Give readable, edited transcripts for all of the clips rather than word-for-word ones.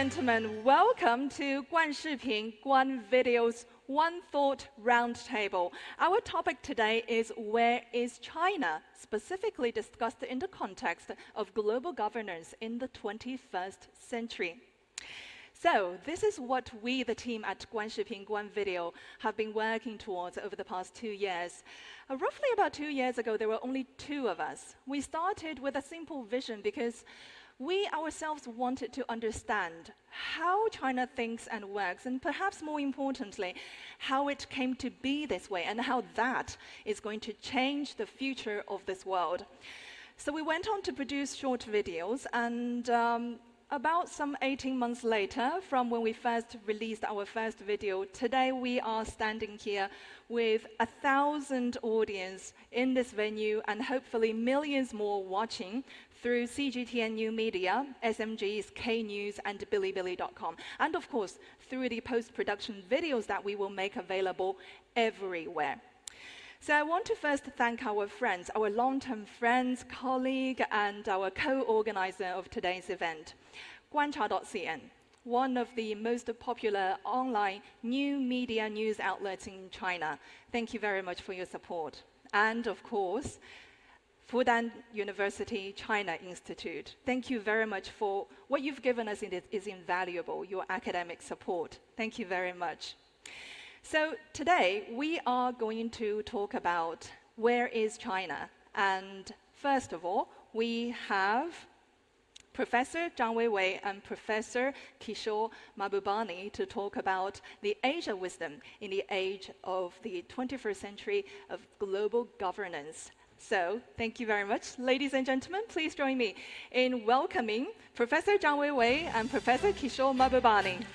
gentlemen, welcome to Guan Shiping, Guan Video's One Thought Roundtable. Our topic today is Where is China? Specifically discussed in the context of global governance in the 21st century. So this is what we, the team at Guan Shiping, Guan Video, have been working towards over the past 2 years. Roughly about 2 years ago, there were only 2 of us. We started with a simple vision because we ourselves wanted to understand how China thinks and works, and perhaps more importantly, how it came to be this way and how that is going to change the future of this world. So we went on to produce short videos, and about some 18 months later, from when we first released our first video, today we are standing here with 1,000 audience in this venue and hopefully millions more watching through CGTN New Media, SMG's K News, and Bilibili.com. And of course, through the post-production videos that we will make available everywhere. So I want to first thank our friends, our long-term friends, colleague, and our co-organizer of today's event, Guancha.cn, one of the most popular online new media news outlets in China. Thank you very much for your support. And of course, Fudan University China Institute. Thank you very much for what you've given us. It is invaluable, your academic support. Thank you very much. So today, we are going to talk about where is China. And first of all, we have Professor Zhang Weiwei and Professor Kishore Mahbubani to talk about the Asia wisdom in the age of the 21st century of global governance. So, thank you very much. Ladies and gentlemen, please join me in welcoming Professor Zhang Weiwei and Professor Kishore Mahbubani.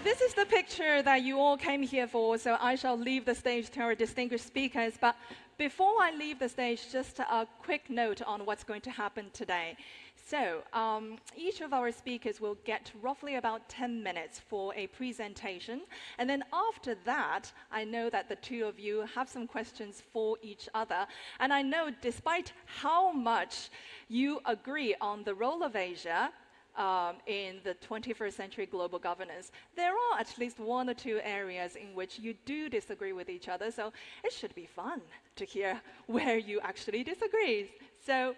This is the picture that you all came here for, so I shall leave the stage to our distinguished speakers. But before I leave the stage, just a quick note on what's going to happen today. So each of our speakers will get roughly about 10 minutes for a presentation. And then after that, I know that the 2 of you have some questions for each other. And I know despite how much you agree on the role of Asia, in the 21st century global governance, there are at least 1 or 2 areas in which you do disagree with each other, so it should be fun to hear where you actually disagree. So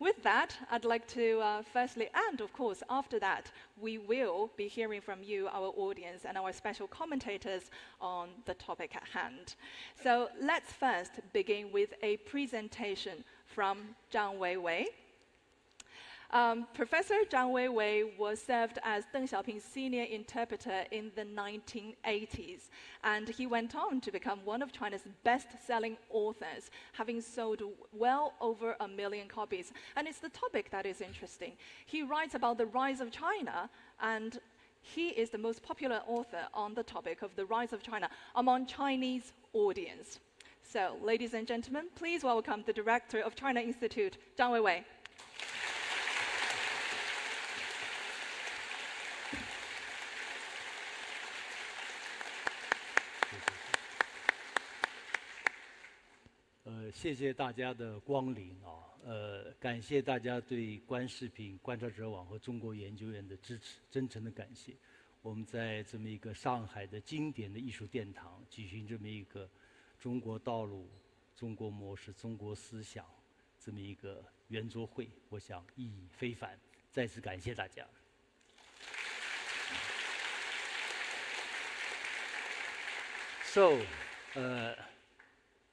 with that, I'd like to firstly, and of course after that, we will be hearing from you, our audience, and our special commentators on the topic at hand. So let's first begin with a presentation from Zhang Weiwei. Professor Zhang Weiwei was served as Deng Xiaoping's senior interpreter in the 1980s, and he went on to become one of China's best-selling authors, having sold well over 1 million copies. And it's the topic that is interesting. He writes about the rise of China, and he is the most popular author on the topic of the rise of China among Chinese audience. So, ladies and gentlemen, please welcome the director of China Institute, Zhang Weiwei.谢谢大家的光临啊，感谢大家对观视频、观察者网和中国研究院的支持，真诚的感谢。我们在这么一个上海的经典的艺术殿堂举行这么一个中国道路、中国模式、中国思想这么一个圆桌会，我想意义非凡。再次感谢大家。So,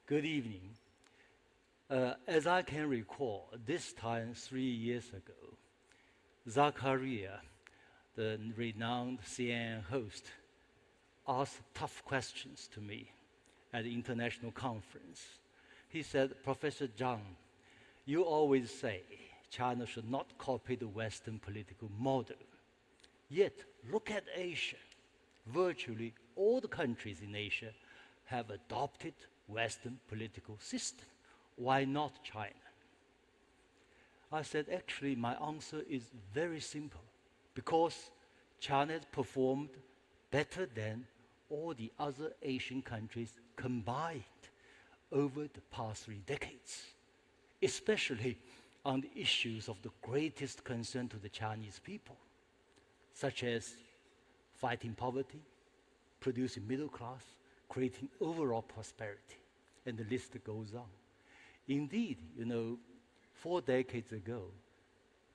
good evening. As I can recall, this time 3 years ago, Zakaria, the renowned CNN host, asked tough questions to me at the international conference. He said, Professor Zhang, you always say China should not copy the Western political model. Yet, look at Asia. Virtually all the countries in Asia have adopted Western political system. why not China? I said, actually, my answer is very simple. Because China has performed better than all the other Asian countries combined over the past 3 decades, especially on the issues of the greatest concern to the Chinese people, such as fighting poverty, producing middle class, creating overall prosperity, and the list goes on. Indeed, 4 decades ago,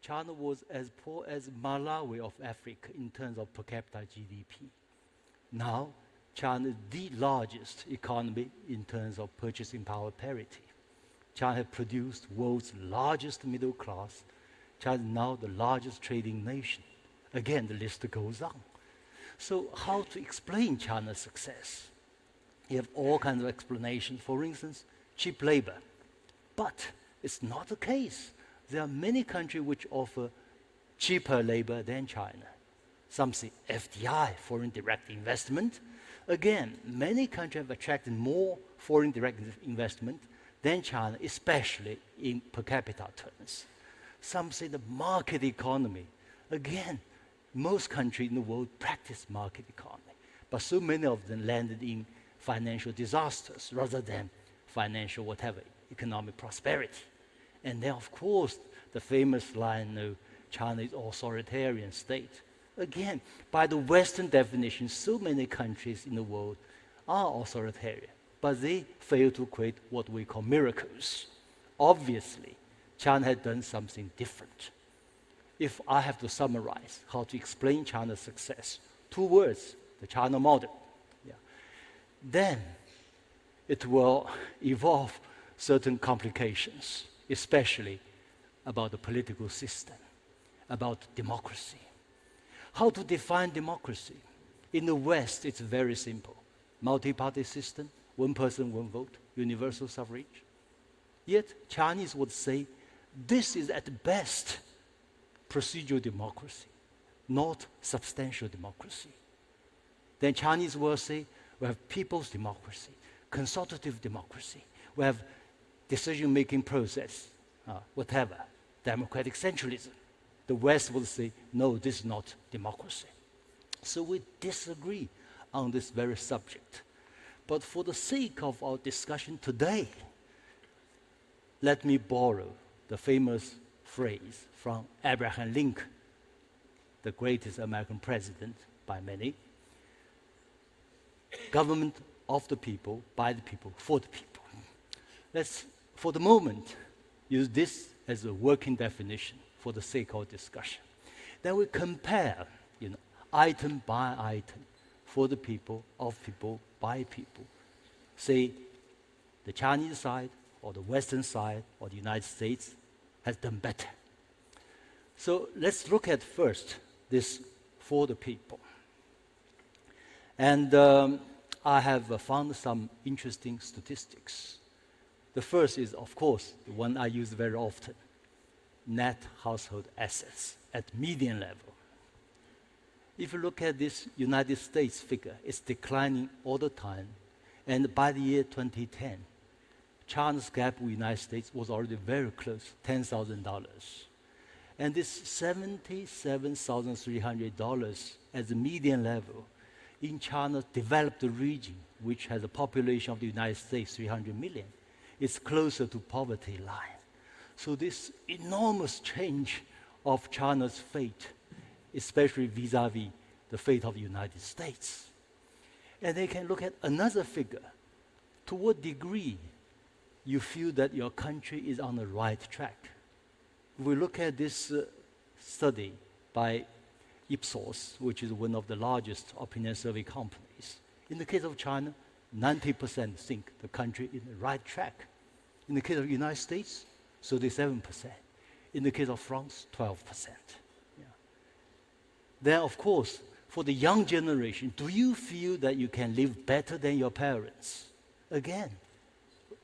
China was as poor as Malawi of Africa in terms of per capita GDP. Now, China is the largest economy in terms of purchasing power parity. China has produced world's largest middle class. China is now the largest trading nation. Again, the list goes on. So how to explain China's success? You have all kinds of explanations. For instance, cheap labor. But it's not the case. There are many countries which offer cheaper labor than China. Some say FDI, foreign direct investment. Again, many countries have attracted more foreign direct investment than China, especially in per capita terms. Some say the market economy. Again, most countries in the world practice market economy, but so many of them landed in financial disasters rather than financial economic prosperity. And then, of course, the famous line, China is authoritarian state. Again, by the Western definition, so many countries in the world are authoritarian, but they fail to create what we call miracles. Obviously, China has done something different. If I have to summarize how to explain China's success, 2 words, the China model, then it will evolve certain complications, especially about the political system, about democracy. How to define democracy? In the West, it's very simple. Multi-party system, 1 person, 1 vote, universal suffrage. Yet, Chinese would say, this is at best procedural democracy, not substantial democracy. Then Chinese will say, we have people's democracy, consultative democracy, we have decision-making process, whatever, democratic centralism. The West will say, no, this is not democracy. So we disagree on this very subject. But for the sake of our discussion today, let me borrow the famous phrase from Abraham Lincoln, the greatest American president by many. Government of the people, by the people, for the people. Let's, for the moment, use this as a working definition for the sake of discussion. Then we compare, item by item, for the people, of people, by people. Say, the Chinese side, or the Western side, or the United States has done better. So let's look at first this for the people. And I have found some interesting statistics. The first is, of course, the one I use very often, net household assets at median level. If you look at this United States figure, it's declining all the time. And by the year 2010, China's gap with the United States was already very close, $10,000. And this $77,300 as the median level in China's developed region, which has a population of the United States, 300 million, is closer to poverty line. So this enormous change of China's fate, especially vis-a-vis the fate of the United States. And they can look at another figure. To what degree you feel that your country is on the right track? If we look at this study by Ipsos, which is one of the largest opinion survey companies. In the case of China, 90% think the country is on the right track. In the case of the United States, 37%. In the case of France, 12%. Yeah. Then, of course, for the young generation, do you feel that you can live better than your parents? Again,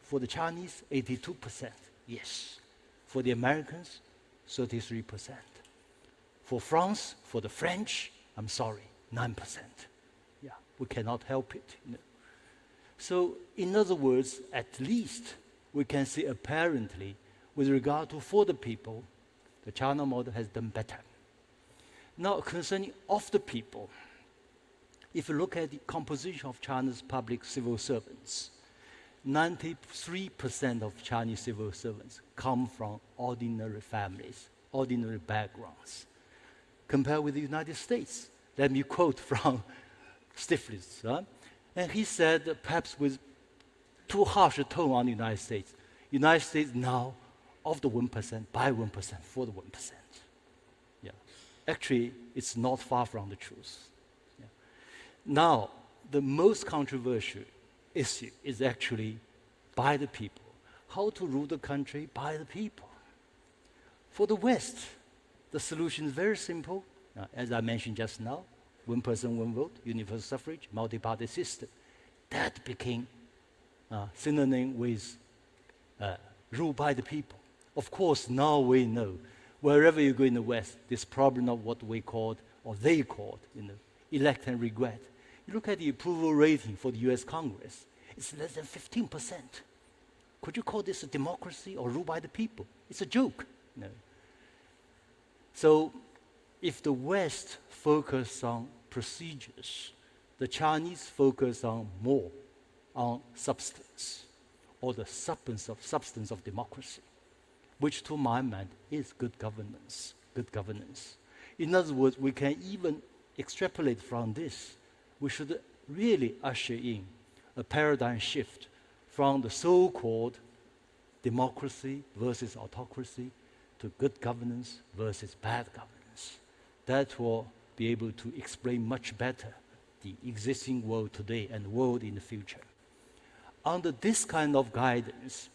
for the Chinese, 82%, yes. For the Americans, 33%. For France, for the French, I'm sorry, 9%. Yeah, we cannot help it. So, in other words, at least we can see apparently, with regard to for the people, the China model has done better. Now, concerning of the people, if you look at the composition of China's public civil servants, 93% of Chinese civil servants come from ordinary families, ordinary backgrounds. Compared with the United States, let me quote from Stiglitz. And he said, perhaps with too harsh a tone on the United States now, of the 1%, by 1%, for the 1%. Yeah. Actually, it's not far from the truth. Yeah. Now, the most controversial issue is actually by the people. How to rule the country by the people. For the West, the solution is very simple. As I mentioned just now, one person, one vote, universal suffrage, multi-party system. That became synonym with rule by the people. Of course, now we know, wherever you go in the West, this problem of what we called, or they called, elect and regret. You look at the approval rating for the US Congress, it's less than 15%. Could you call this a democracy or rule by the people? It's a joke. No. So, if the West focus on procedures, the Chinese focus on more on substance, or the substance of democracy, which to my mind is good governance. Good governance. In other words, we can even extrapolate from this. We should really usher in a paradigm shift from the so-called democracy versus autocracy to good governance versus bad governance. That will be able to explain much better the existing world today and the world in the future. Under this kind of guidance,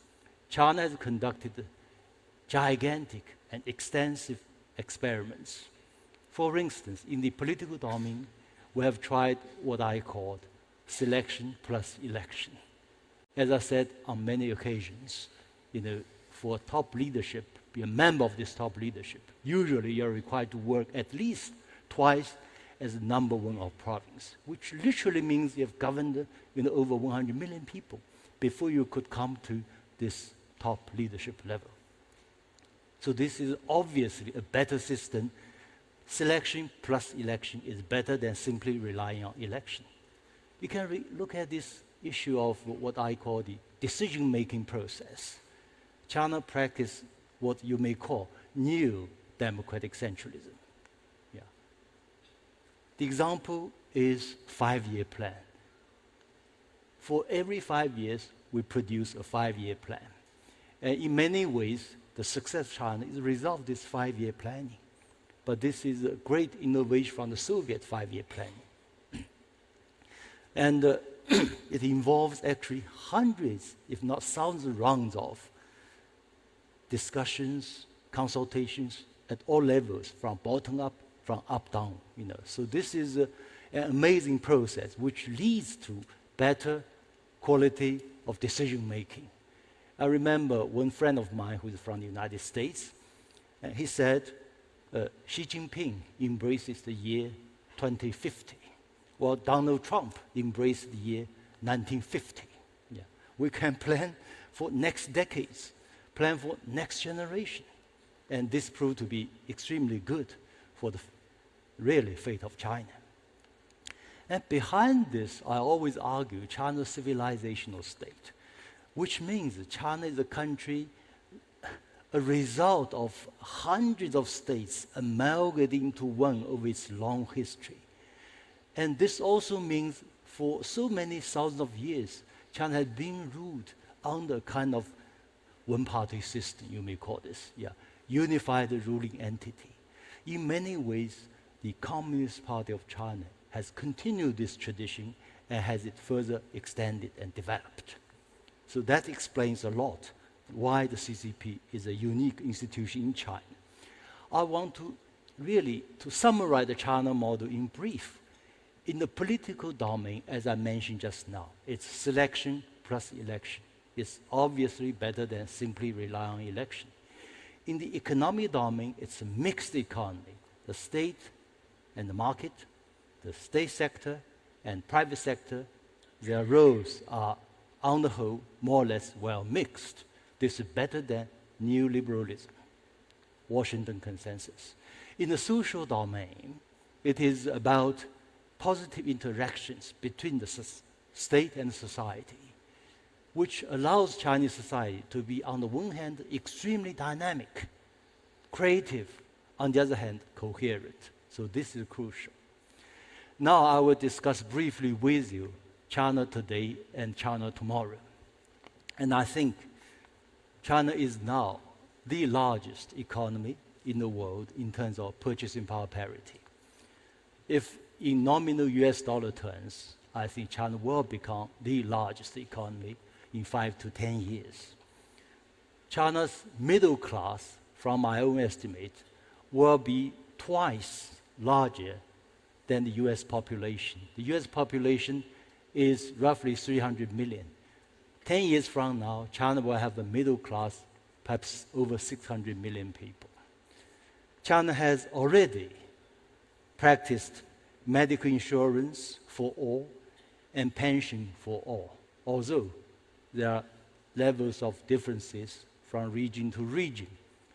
China has conducted gigantic and extensive experiments. For instance, in the political domain, we have tried what I called selection plus election. As I said on many occasions, for top leadership, be a member of this top leadership, usually you're required to work at least twice as the number one of province, which literally means you have governed over 100 million people before you could come to this top leadership level. So this is obviously a better system. Selection plus election is better than simply relying on election. You can look at this issue of what I call the decision-making process. China practices what you may call new democratic centralism. Yeah. The example is 5-year plan. For every 5 years, we produce a 5-year plan. And in many ways, the success of China is a result of this 5-year planning. But this is a great innovation from the Soviet 5-year planning. And it involves actually hundreds, if not thousands of rounds of discussions, consultations at all levels, from bottom up, from up down. So this is an amazing process which leads to better quality of decision making. I remember one friend of mine who is from the United States, and he said, Xi Jinping embraces the year 2050. Well, Donald Trump embraced the year 1950. Yeah. We can plan for next decades, plan for next generation. And this proved to be extremely good for the really fate of China. And behind this, I always argue China's civilizational state, which means China is a country, a result of hundreds of states amalgamated into one over its long history. And this also means for so many thousands of years, China has been ruled under a kind of one-party system, you may call this, unified ruling entity. In many ways, the Communist Party of China has continued this tradition and has it further extended and developed. So that explains a lot why the CCP is a unique institution in China. I want to really summarize the China model in brief. In the political domain, as I mentioned just now, it's selection plus election. It's obviously better than simply relying on election. In the economic domain, it's a mixed economy. The state and the market, the state sector and private sector, their roles are on the whole, more or less well mixed. This is better than neoliberalism, Washington consensus. In the social domain, it is about positive interactions between the state and society, which allows Chinese society to be, on the one hand, extremely dynamic, creative, on the other hand, coherent. So this is crucial. Now I will discuss briefly with you China today and China tomorrow. And I think China is now the largest economy in the world in terms of purchasing power parity. If in nominal US dollar terms, I think China will become the largest economy in 5 to 10 years. China's middle class, from my own estimate, will be twice larger than the US population. The US population is roughly 300 million. 10 years from now, China will have a middle class, perhaps over 600 million people. China has already practiced medical insurance for all and pension for all, although there are levels of differences from region to region.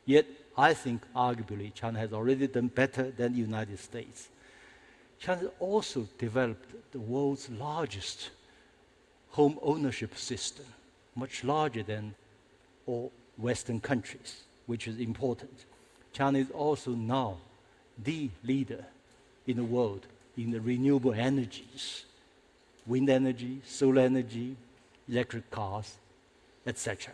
Yet, I think, arguably, China has already done better than the United States. China also developed the world's largest home ownership system, much larger than all Western countries, which is important. China is also now the leader in the world in the renewable energies, wind energy, solar energy, electric cars, etc.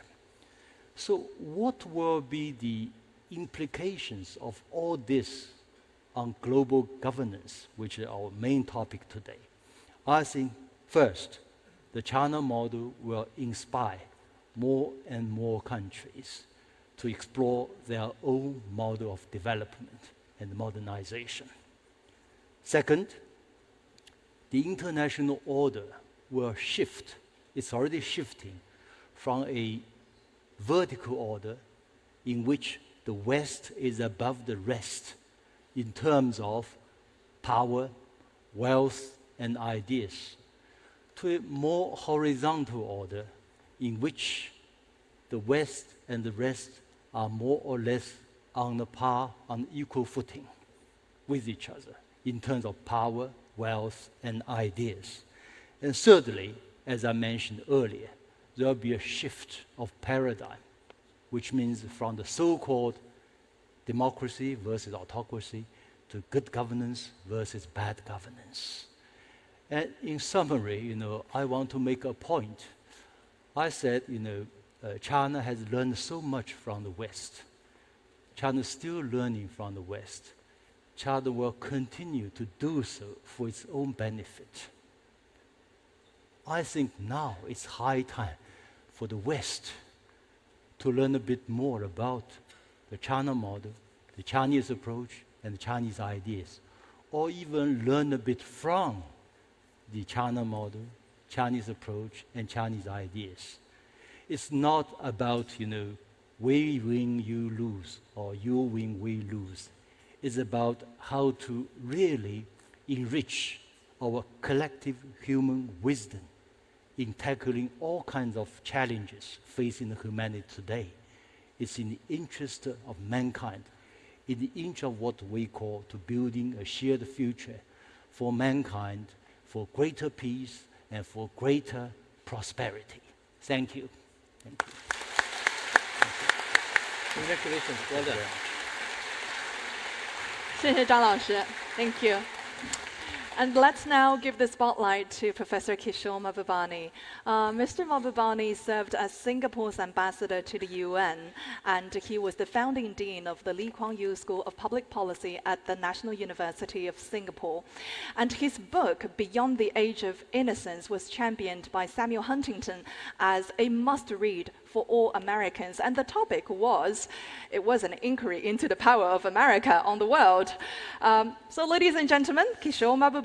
So what will be the implications of all this on global governance, which is our main topic today? I think, first, the China model will inspire more and more countries to explore their own model of development and modernization. Second, the international order will shift. It's already shifting from a vertical order in which the West is above the rest in terms of power, wealth, and ideas, to a more horizontal order in which the West and the rest are more or less on the par, on equal footing with each other in terms of power, wealth, and ideas. And thirdly, as I mentioned earlier, there will be a shift of paradigm, which means from the so-called democracy versus autocracy to good governance versus bad governance. And in summary, I want to make a point. I said, China has learned so much from the West. China is still learning from the West. China will continue to do so for its own benefit. I think now it's high time for the West to learn a bit more about the China model, the Chinese approach, and the Chinese ideas, or even learn a bit from the China model, Chinese approach, and Chinese ideas. It's not about, we win, you lose, or you win, we lose. It's about how to really enrich our collective human wisdom in tackling all kinds of challenges facing humanity today. It's in the interest of mankind, in the interest of what we call to building a shared future for mankind, for greater peace and for greater prosperity. Thank you. Thank you. Congratulations. Well done. 谢谢张老师. Thank you. And let's now give the spotlight to Professor Kishore Mahbubani. Mr. Mahbubani served as Singapore's ambassador to the UN, and he was the founding dean of the Lee Kuan Yew School of Public Policy at the National University of Singapore. And his book, Beyond the Age of Innocence, was championed by Samuel Huntington as a must-read for all Americans. And the topic was an inquiry into the power of America on the world. So ladies and gentlemen, Kishore Mahbubani.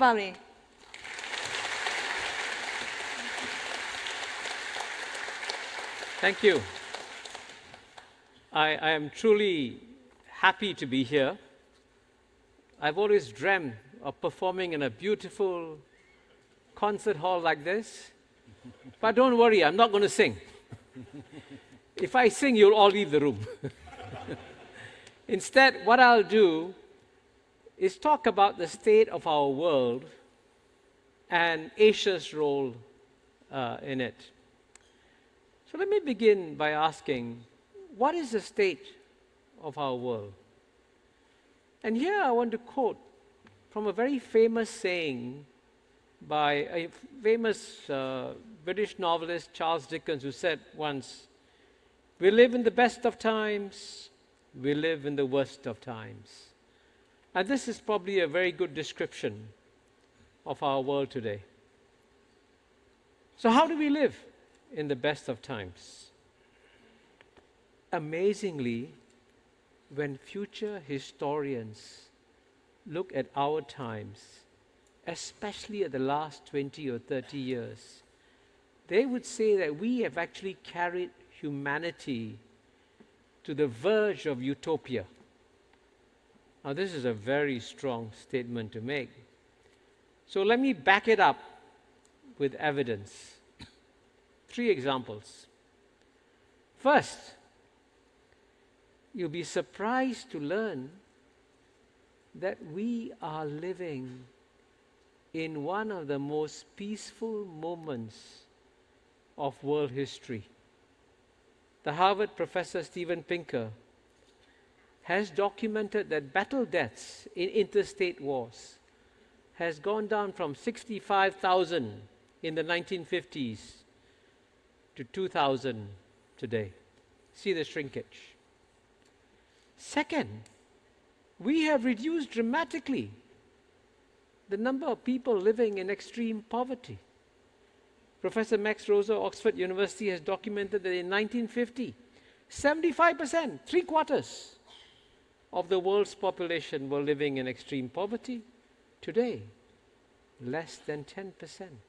Thank you. I am truly happy to be here. I've always dreamt of performing in a beautiful concert hall like this, But don't worry, I'm not going to sing. If I sing, you'll all leave the room. Instead, what I'll do is talk about the state of our world and Asia's role in it. So let me begin by asking, what is the state of our world? And here I want to quote from a very famous saying by a famous British novelist, Charles Dickens, who said once, "We live in the best of times, we live in the worst of times." And this is probably a very good description of our world today. So how do we live in the best of times? Amazingly, when future historians look at our times, especially at the last 20 or 30 years, they would say that we have actually carried humanity to the verge of utopia. Now, this is a very strong statement to make. So let me back it up with evidence. 3 examples. First, you'll be surprised to learn that we are living in one of the most peaceful moments of world history. The Harvard professor Steven Pinker has documented that battle deaths in interstate wars has gone down from 65,000 in the 1950s to 2,000 today. See the shrinkage. Second, we have reduced dramatically the number of people living in extreme poverty. Professor Max Roser, Oxford University, has documented that in 1950, 75%, 3/4 of the world's population were living in extreme poverty. Today, less than 10%.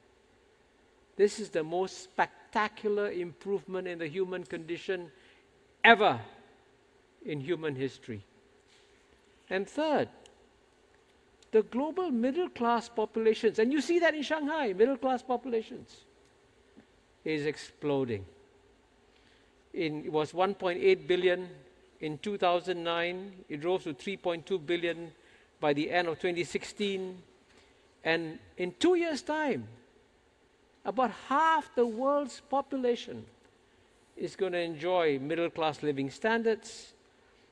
This is the most spectacular improvement in the human condition ever in human history. And third, the global middle-class populations, and you see that in Shanghai, middle-class populations, is exploding. It was 1.8 billion in 2009. It rose to 3.2 billion by the end of 2016. And in 2 years' time, about half the world's population is going to enjoy middle-class living standards.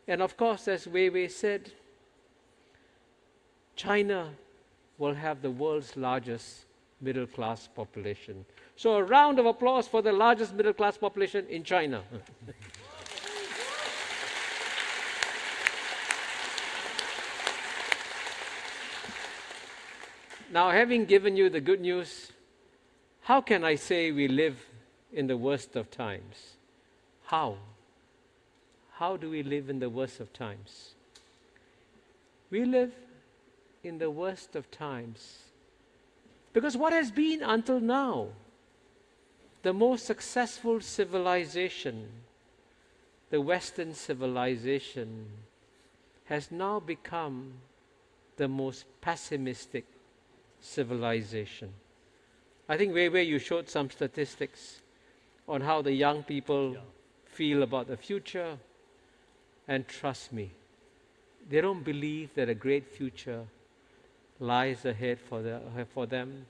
And of course, as Weiwei said, China will have the world's largest middle-class population. So a round of applause for the largest middle-class population in China. Now, having given you the good news, how can I say we live in the worst of times? How? How do we live in the worst of times? We live in the worst of times because what has been until now the most successful civilization, the Western civilization, has now become the most pessimistic civilization. I think, Weiwei, you showed some statistics on how the young people feel about the future, and trust me, they don't believe that a great future lies ahead for them.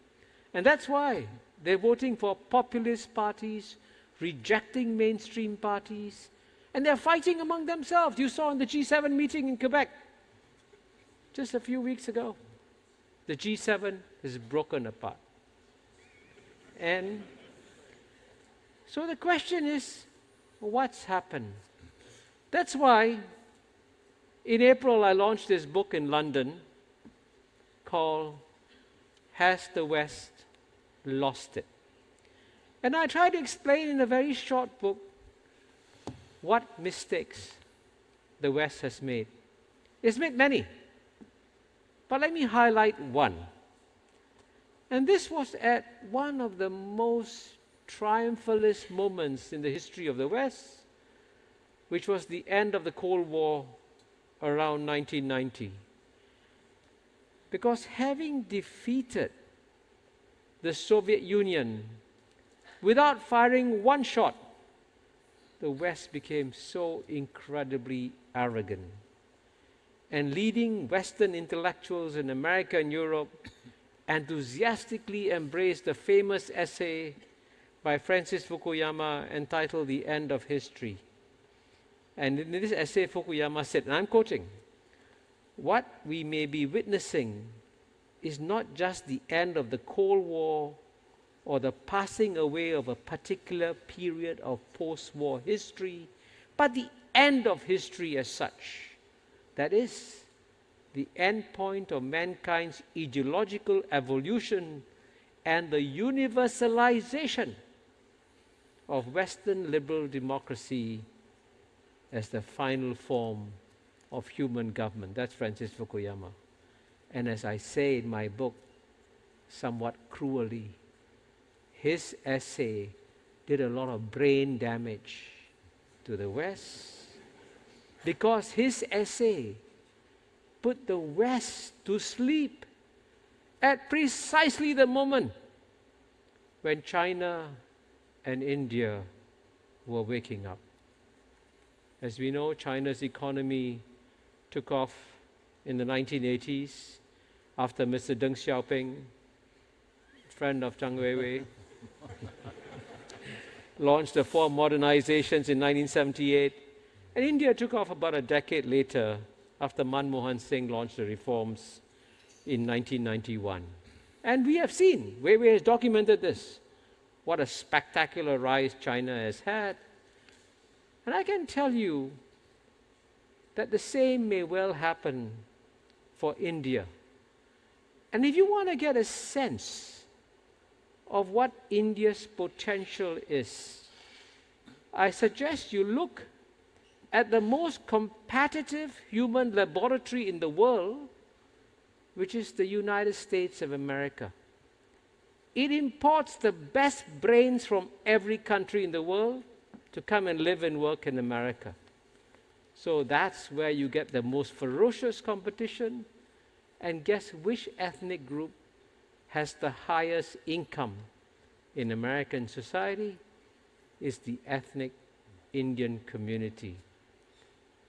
And that's why they're voting for populist parties, rejecting mainstream parties, and they're fighting among themselves. You saw in the G7 meeting in Quebec just a few weeks ago. The G7 is broken apart. And so the question is, what's happened? That's why in April I launched this book in London called Has the West Lost It? And I try to explain in a very short book what mistakes the West has made. It's made many, but let me highlight one. And this was at one of the most triumphalist moments in the history of the West, which was the end of the Cold War around 1990. Because having defeated the Soviet Union without firing one shot, the West became so incredibly arrogant. And leading Western intellectuals in America and Europe enthusiastically embraced the famous essay by Francis Fukuyama entitled The End of History. And in this essay, Fukuyama said, and I'm quoting, "What we may be witnessing is not just the end of the Cold War or the passing away of a particular period of post-war history, but the end of history as such. That is, the end point of mankind's ideological evolution and the universalization of Western liberal democracy as the final form of human government." That's Francis Fukuyama. And as I say in my book, somewhat cruelly, his essay did a lot of brain damage to the West, because his essay put the West to sleep at precisely the moment when China and India were waking up. As we know, China's economy took off in the 1980s after Mr. Deng Xiaoping, friend of Zhang Weiwei, launched the 4 modernizations in 1978. And India took off about a decade later after Manmohan Singh launched the reforms in 1991. And we have seen, Weiwei has documented this, what a spectacular rise China has had. And I can tell you that the same may well happen for India. And if you want to get a sense of what India's potential is, I suggest you look at the most competitive human laboratory in the world, which is the United States of America. It imports the best brains from every country in the world to come and live and work in America. So that's where you get the most ferocious competition. And guess which ethnic group has the highest income in American society? Is the ethnic Indian community.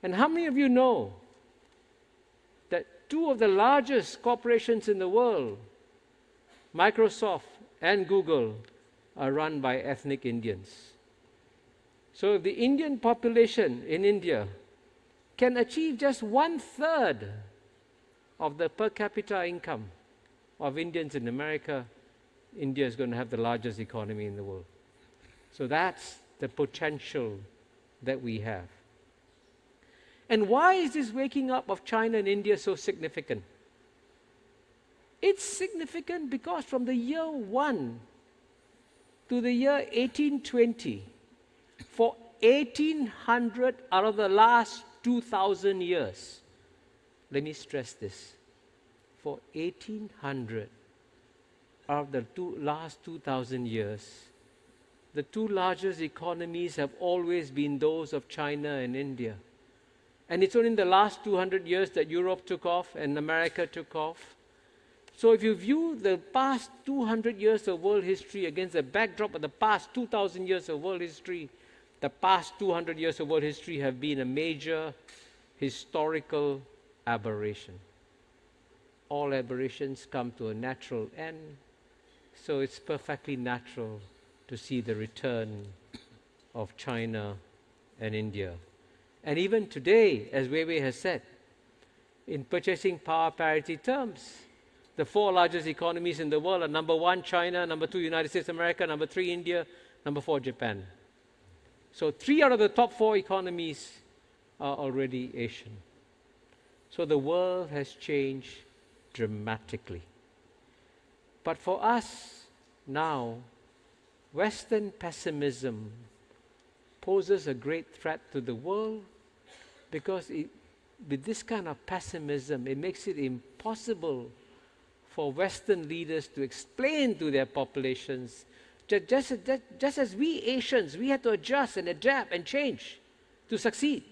And how many of you know that 2 of the largest corporations in the world, Microsoft and Google, are run by ethnic Indians? So if the Indian population in India can achieve just 1/3 of the per capita income of Indians in America, India is going to have the largest economy in the world. So that's the potential that we have. And why is this waking up of China and India so significant? It's significant because from the year 1 to the year 1820, for 1800 out of the last 2,000 years, let me stress this, for 1800 out of the last 2,000 years, the 2 largest economies have always been those of China and India. And it's only in the last 200 years that Europe took off and America took off. So if you view the past 200 years of world history against the backdrop of the past 2,000 years of world history, the past 200 years of world history have been a major historical aberration. All aberrations come to a natural end, so it's perfectly natural to see the return of China and India. And even today, as Weiwei has said, in purchasing power parity terms, the 4 largest economies in the world are number 1, China, number 2, United States of America, number 3, India, number 4, Japan. So 3 out of the top 4 economies are already Asian. So the world has changed dramatically. But for us now, Western pessimism poses a great threat to the world because with this kind of pessimism, it makes it impossible for Western leaders to explain to their populations that just as we Asians, we had to adjust and adapt and change to succeed.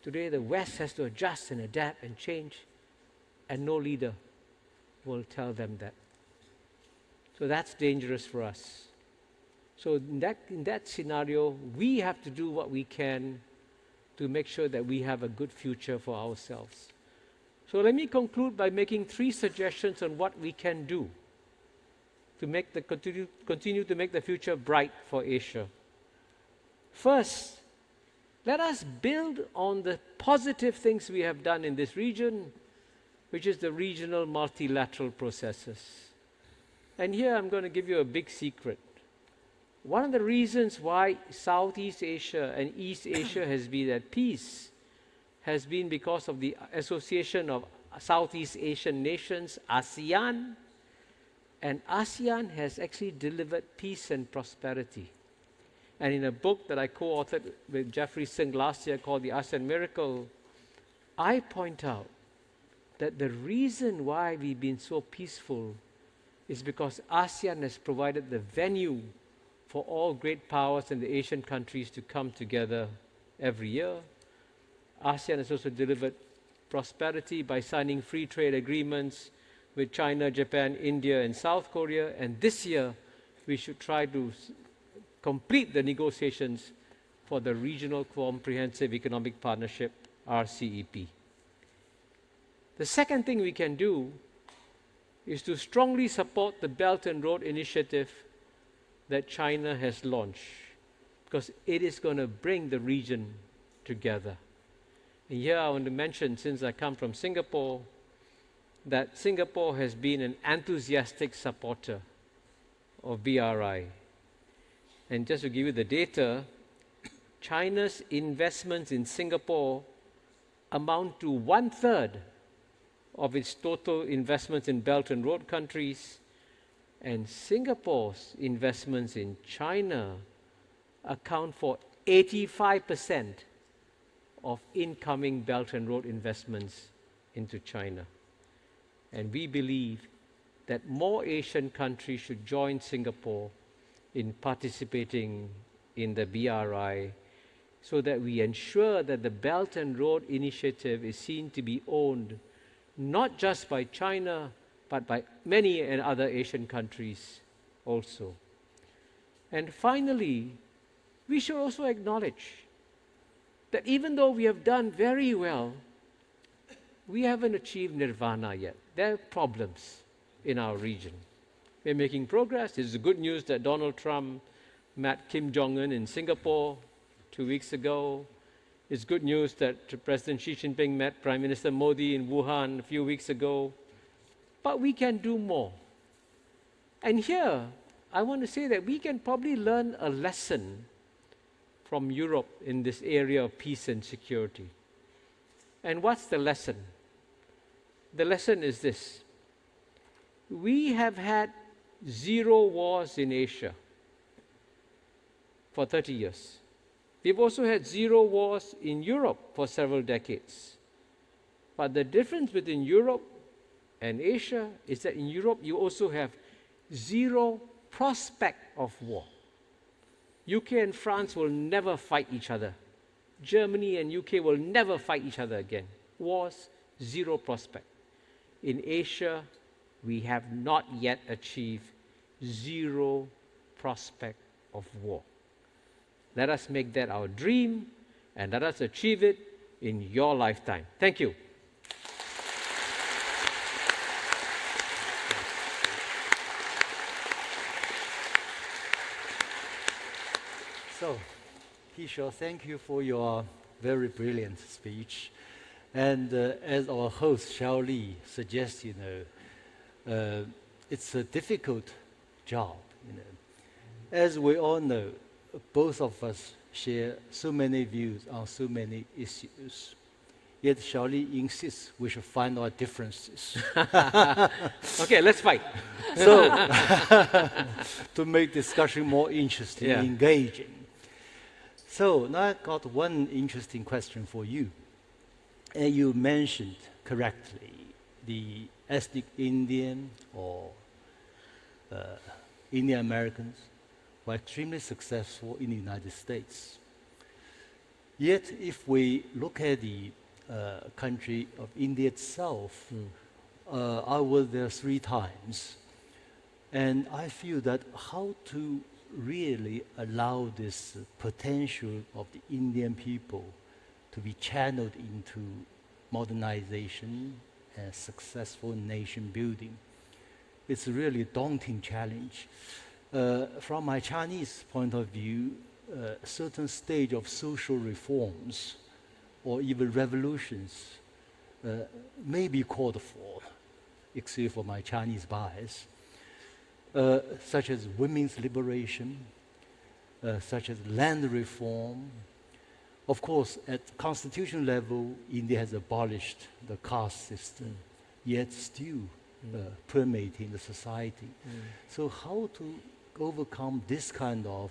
Today, the West has to adjust and adapt and change, and no leader will tell them that. So that's dangerous for us. So in that scenario, we have to do what we can to make sure that we have a good future for ourselves. So let me conclude by making 3 suggestions on what we can do to continue to make the future bright for Asia. First, let us build on the positive things we have done in this region, which is the regional multilateral processes. And here I'm going to give you a big secret. One of the reasons why Southeast Asia and East Asia has been at peace has been because of the association of Southeast Asian nations, ASEAN, and ASEAN has actually delivered peace and prosperity. And in a book that I co-authored with Jeffrey Singh last year called The ASEAN Miracle, I point out that the reason why we've been so peaceful is because ASEAN has provided the venue for all great powers in the Asian countries to come together every year. ASEAN has also delivered prosperity by signing free trade agreements with China, Japan, India, and South Korea. And this year, we should try to complete the negotiations for the Regional Comprehensive Economic Partnership, RCEP. The second thing we can do is to strongly support the Belt and Road Initiative that China has launched, because it is going to bring the region together. And here I want to mention, since I come from Singapore, that Singapore has been an enthusiastic supporter of BRI. And just to give you the data, China's investments in Singapore amount to 1/3 of its total investments in Belt and Road countries, and Singapore's investments in China account for 85% of incoming Belt and Road investments into China. And we believe that more Asian countries should join Singapore in participating in the BRI, so that we ensure that the Belt and Road Initiative is seen to be owned not just by China, but by many and other Asian countries also. And finally, we should also acknowledge that even though we have done very well, we haven't achieved nirvana yet. There are problems in our region. We're making progress. It's good news that Donald Trump met Kim Jong-un in Singapore 2 weeks ago. It's good news that President Xi Jinping met Prime Minister Modi in Wuhan a few weeks ago. But we can do more. And here, I want to say that we can probably learn a lesson from Europe in this area of peace and security. And what's the lesson? The lesson is this. We have had 0 wars in Asia for 30 years. We've also had 0 wars in Europe for several decades. But the difference between Europe and Asia is that in Europe you also have 0 prospect of war. UK and France will never fight each other. Germany and UK will never fight each other again. Wars, 0 prospect. In Asia, we have not yet achieved 0 prospect of war. Let us make that our dream, and let us achieve it in your lifetime. Thank you. So, Kishore, thank you for your very brilliant speech. And as our host, Xiao Li, suggested, it's a difficult job. As we all know, both of us share so many views on so many issues. Yet Xiao Li insists we should find our differences. Okay, let's fight. So, to make discussion more interesting, engaging. So now I got one interesting question for you. And you mentioned correctly the ethnic Indian or Indian Americans were extremely successful in the United States. Yet if we look at the country of India itself, I was there 3 times. And I feel that how to really allow this potential of the Indian people to be channeled into modernization and successful nation building. It's a really daunting challenge. From my Chinese point of view, a certain stage of social reforms or even revolutions may be called for, excuse for my Chinese bias, such as women's liberation, such as land reform. Of course, at constitutional level, India has abolished the caste system, yet still permeating the society. So how to overcome this kind of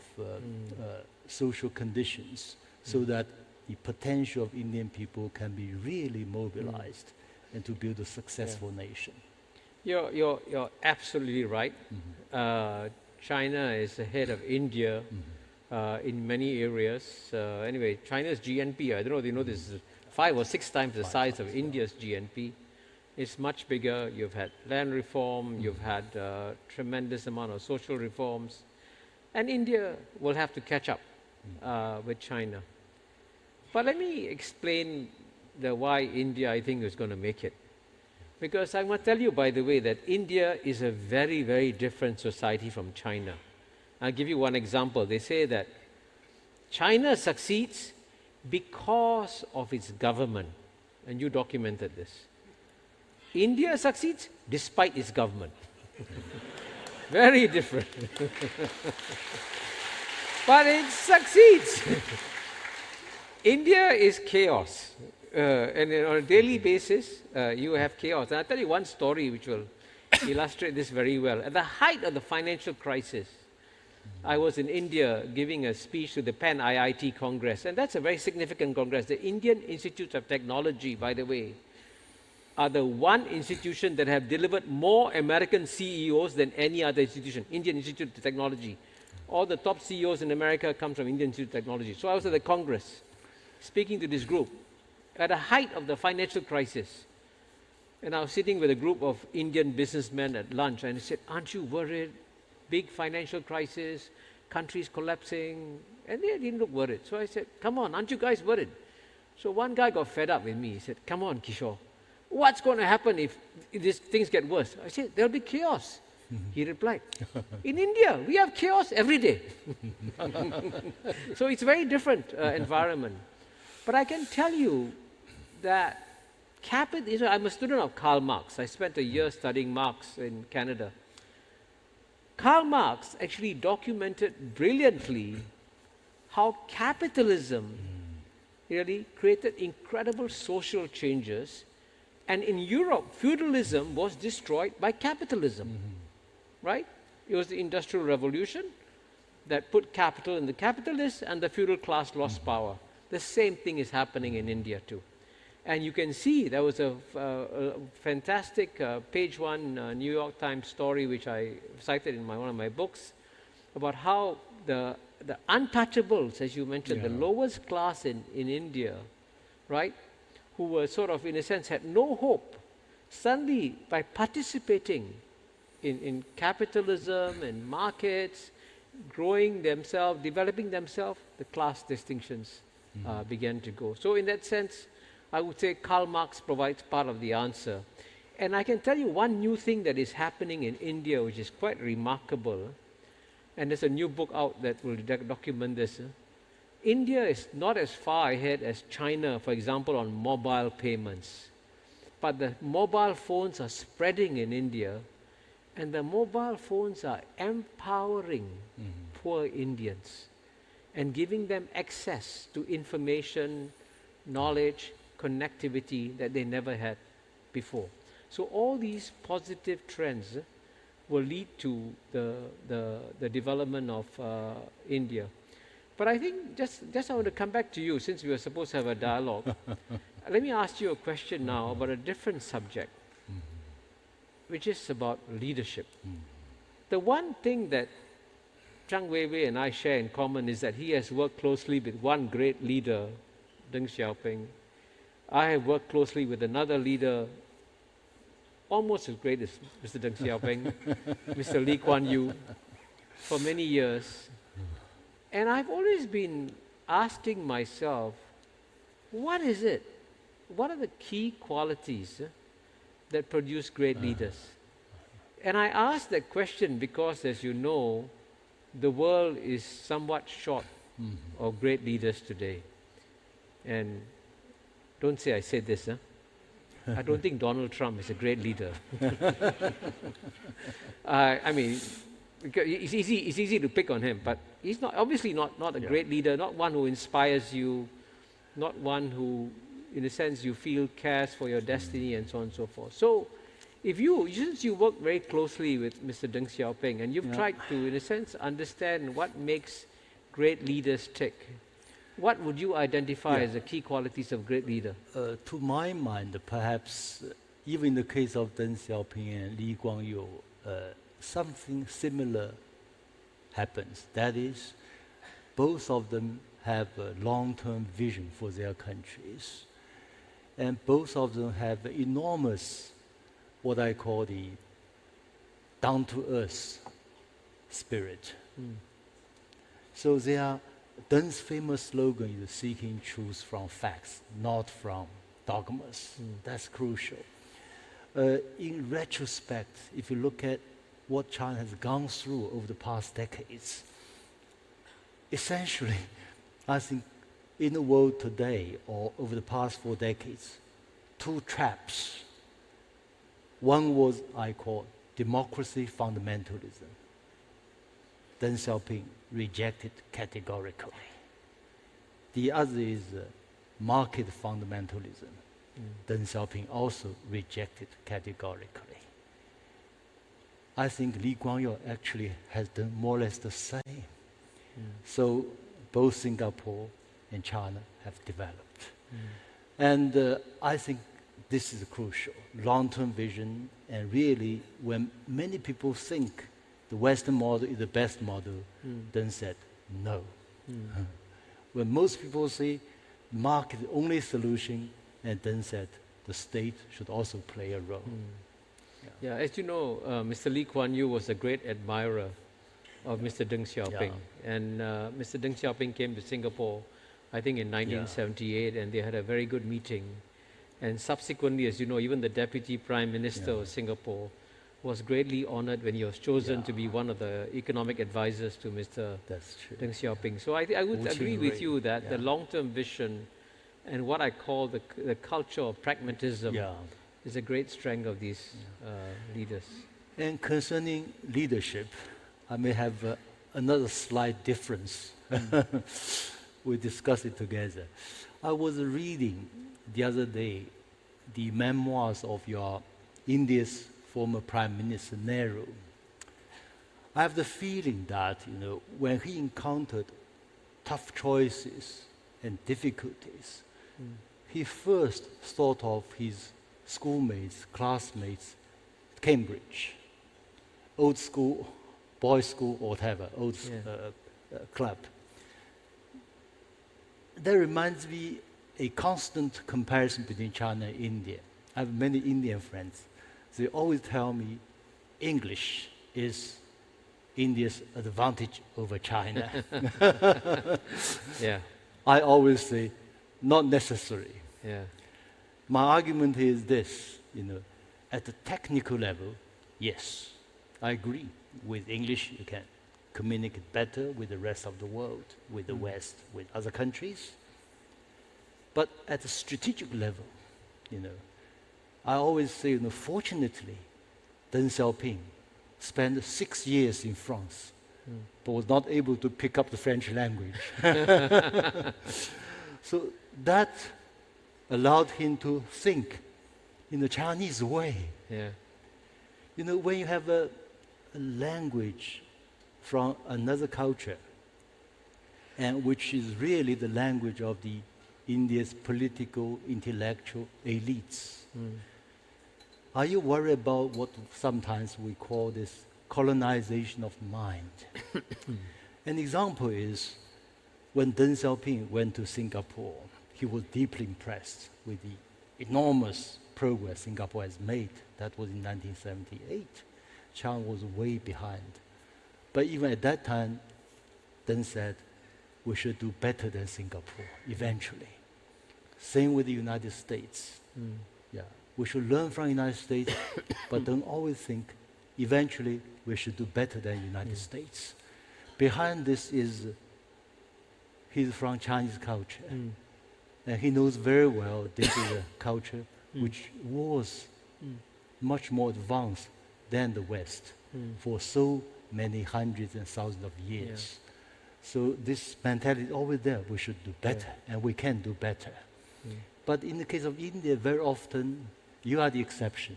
social conditions so that the potential of Indian people can be really mobilized and to build a successful nation? You're absolutely right. China is ahead of India in many areas. Anyway, China's GNP, I don't know if you know this, is 5 or 6 times the size of India's GNP. It's much bigger. You've had land reform, you've had tremendous amount of social reforms, and India will have to catch up with China. But let me explain why India, I think, is going to make it. Because I want to tell you, by the way, that India is a very, very different society from China. I'll give you one example. They say that China succeeds because of its government, and you documented this. India succeeds despite its government. Very different. But it succeeds. India is chaos. And on a daily basis, you have chaos. And I'll tell you one story which will illustrate this very well. At the height of the financial crisis, I was in India giving a speech to the Pan IIT Congress. And that's a very significant congress. The Indian Institutes of Technology, by the way, are the one institution that have delivered more American CEOs than any other institution. Indian Institute of Technology. All the top CEOs in America come from Indian Institute of Technology. So I was at the Congress speaking to this group at the height of the financial crisis. And I was sitting with a group of Indian businessmen at lunch, and I said, "Aren't you worried? Big financial crisis, countries collapsing." And they didn't look worried. So I said, "Come on, aren't you guys worried?" So one guy got fed up with me. He said, "Come on, Kishore, what's going to happen if these things get worse?" I said, "There'll be chaos." He replied, "In India, we have chaos every day." So it's a very different environment. But I can tell you that I'm a student of Karl Marx. I spent a year studying Marx in Canada. Karl Marx actually documented brilliantly how capitalism really created incredible social changes. And in Europe, feudalism was destroyed by capitalism, right? It was the Industrial Revolution that put capital in the capitalists, and the feudal class lost power. The same thing is happening in India too. And you can see there was a fantastic page 1 New York Times story which I cited in one of my books about how the untouchables, as you mentioned, the lowest class in India, right, who were sort of, in a sense, had no hope, suddenly by participating in capitalism and markets, growing themselves, developing themselves, the class distinctions began to go. So in that sense, I would say Karl Marx provides part of the answer. And I can tell you one new thing that is happening in India, which is quite remarkable, and there's a new book out that will document this. India is not as far ahead as China, for example, on mobile payments. But the mobile phones are spreading in India, and the mobile phones are empowering poor Indians and giving them access to information, knowledge, connectivity that they never had before. So all these positive trends will lead to the development of India. But I think just I want to come back to you, since we were supposed to have a dialogue. Let me ask you a question now about a different subject, which is about leadership. The one thing that Zhang Weiwei and I share in common is that he has worked closely with one great leader, Deng Xiaoping. I have worked closely with another leader, almost as great as Mr. Deng Xiaoping, Mr. Lee Kuan Yew. for many years. And I've always been asking myself, what is it? What are the key qualities that produce great leaders? And I ask that question because, as you know, the world is somewhat short of great leaders today. And don't say I said this, huh? I don't think Donald Trump is a great leader. I mean, because it's easy to pick on him, but he's not obviously not a great leader, not one who inspires you, not one who, in a sense, you feel cares for your destiny and so on and so forth. So, since you work very closely with Mr. Deng Xiaoping, and you've tried to, in a sense, understand what makes great leaders tick, what would you identify as the key qualities of great leader? To my mind, perhaps even in the case of Deng Xiaoping and Lee Kuan Yew, something similar happens. That is, both of them have a long-term vision for their countries, and both of them have enormous, what I call the down-to-earth spirit. So Deng's famous slogan is seeking truth from facts, not from dogmas. That's crucial. In retrospect, if you look at what China has gone through over the past decades, essentially, I think in the world today, or over the past 4 decades, 2 traps. One was, I call, democracy fundamentalism. Deng Xiaoping rejected categorically. The other is market fundamentalism. Deng Xiaoping also rejected categorically. I think Lee Kuan Yew actually has done more or less the same. So both Singapore and China have developed. And I think this is crucial, long-term vision, and really when many people think the Western model is the best model, Deng said no. When most people say market is the only solution, and Deng said the state should also play a role. Yeah, as you know, Mr. Lee Kuan Yew was a great admirer of Mr. Deng Xiaoping. And Mr. Deng Xiaoping came to Singapore, I think in 1978, and they had a very good meeting. And subsequently, as you know, even the Deputy Prime Minister of Singapore was greatly honored when he was chosen to be one of the economic advisors to Mr. Deng Xiaoping. So I would agree with you that the long-term vision and what I call the culture of pragmatism is a great strength of these leaders. And concerning leadership, I may have another slight difference. We discussed it together. I was reading the other day the memoirs of your India's former Prime Minister Nehru. I have the feeling that, when he encountered tough choices and difficulties, he first thought of his schoolmates, classmates, Cambridge, old school, boys' school, or whatever, club. That reminds me a constant comparison between China and India. I have many Indian friends. They always tell me English is India's advantage over China. I always say, not necessary. My argument is this, at the technical level, yes, I agree. With English, you can communicate better with the rest of the world, with the West, with other countries. But at the strategic level, I always say, fortunately, Deng Xiaoping spent 6 years in France, but was not able to pick up the French language. So that allowed him to think in the Chinese way. When you have a language from another culture, and which is really the language of the India's political, intellectual elites. Are you worried about what sometimes we call this colonization of mind? An example is when Deng Xiaoping went to Singapore, he was deeply impressed with the enormous progress Singapore has made. That was in 1978. China was way behind. But even at that time, Deng said, we should do better than Singapore eventually. Same with the United States. Yeah, we should learn from the United States, but don't always think eventually we should do better than the United States. Behind this is he's from Chinese culture, and he knows very well this is a culture which was much more advanced than the West for so many hundreds and thousands of years. So this mentality is always there. We should do better, and we can do better. But in the case of India, very often you are the exception.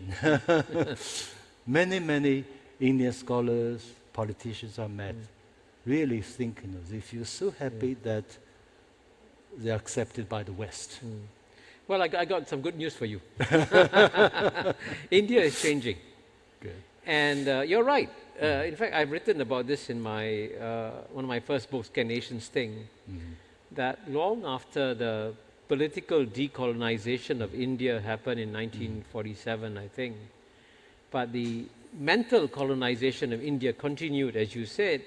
Many Indian scholars, politicians I met, really think, they feel so happy that they are accepted by the West. Well, I got some good news for you. India is changing. Good. And you're right. In fact, I've written about this in my one of my first books, Can Nations Think, that long after the political decolonization of India happened in 1947, I think, but the mental colonization of India continued, as you said,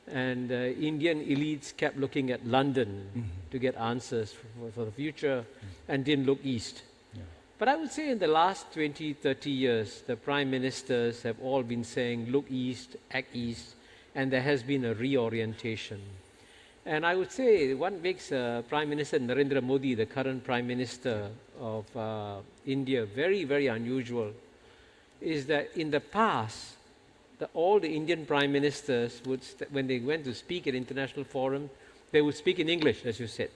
and Indian elites kept looking at London to get answers for the future and didn't look east. But I would say in the last 20, 30 years, the prime ministers have all been saying, look east, act east, and there has been a reorientation. And I would say what makes Prime Minister Narendra Modi, the current Prime Minister of India, very, very unusual, is that in the past, all the Indian Prime Ministers would, when they went to speak at international forum, they would speak in English, as you said.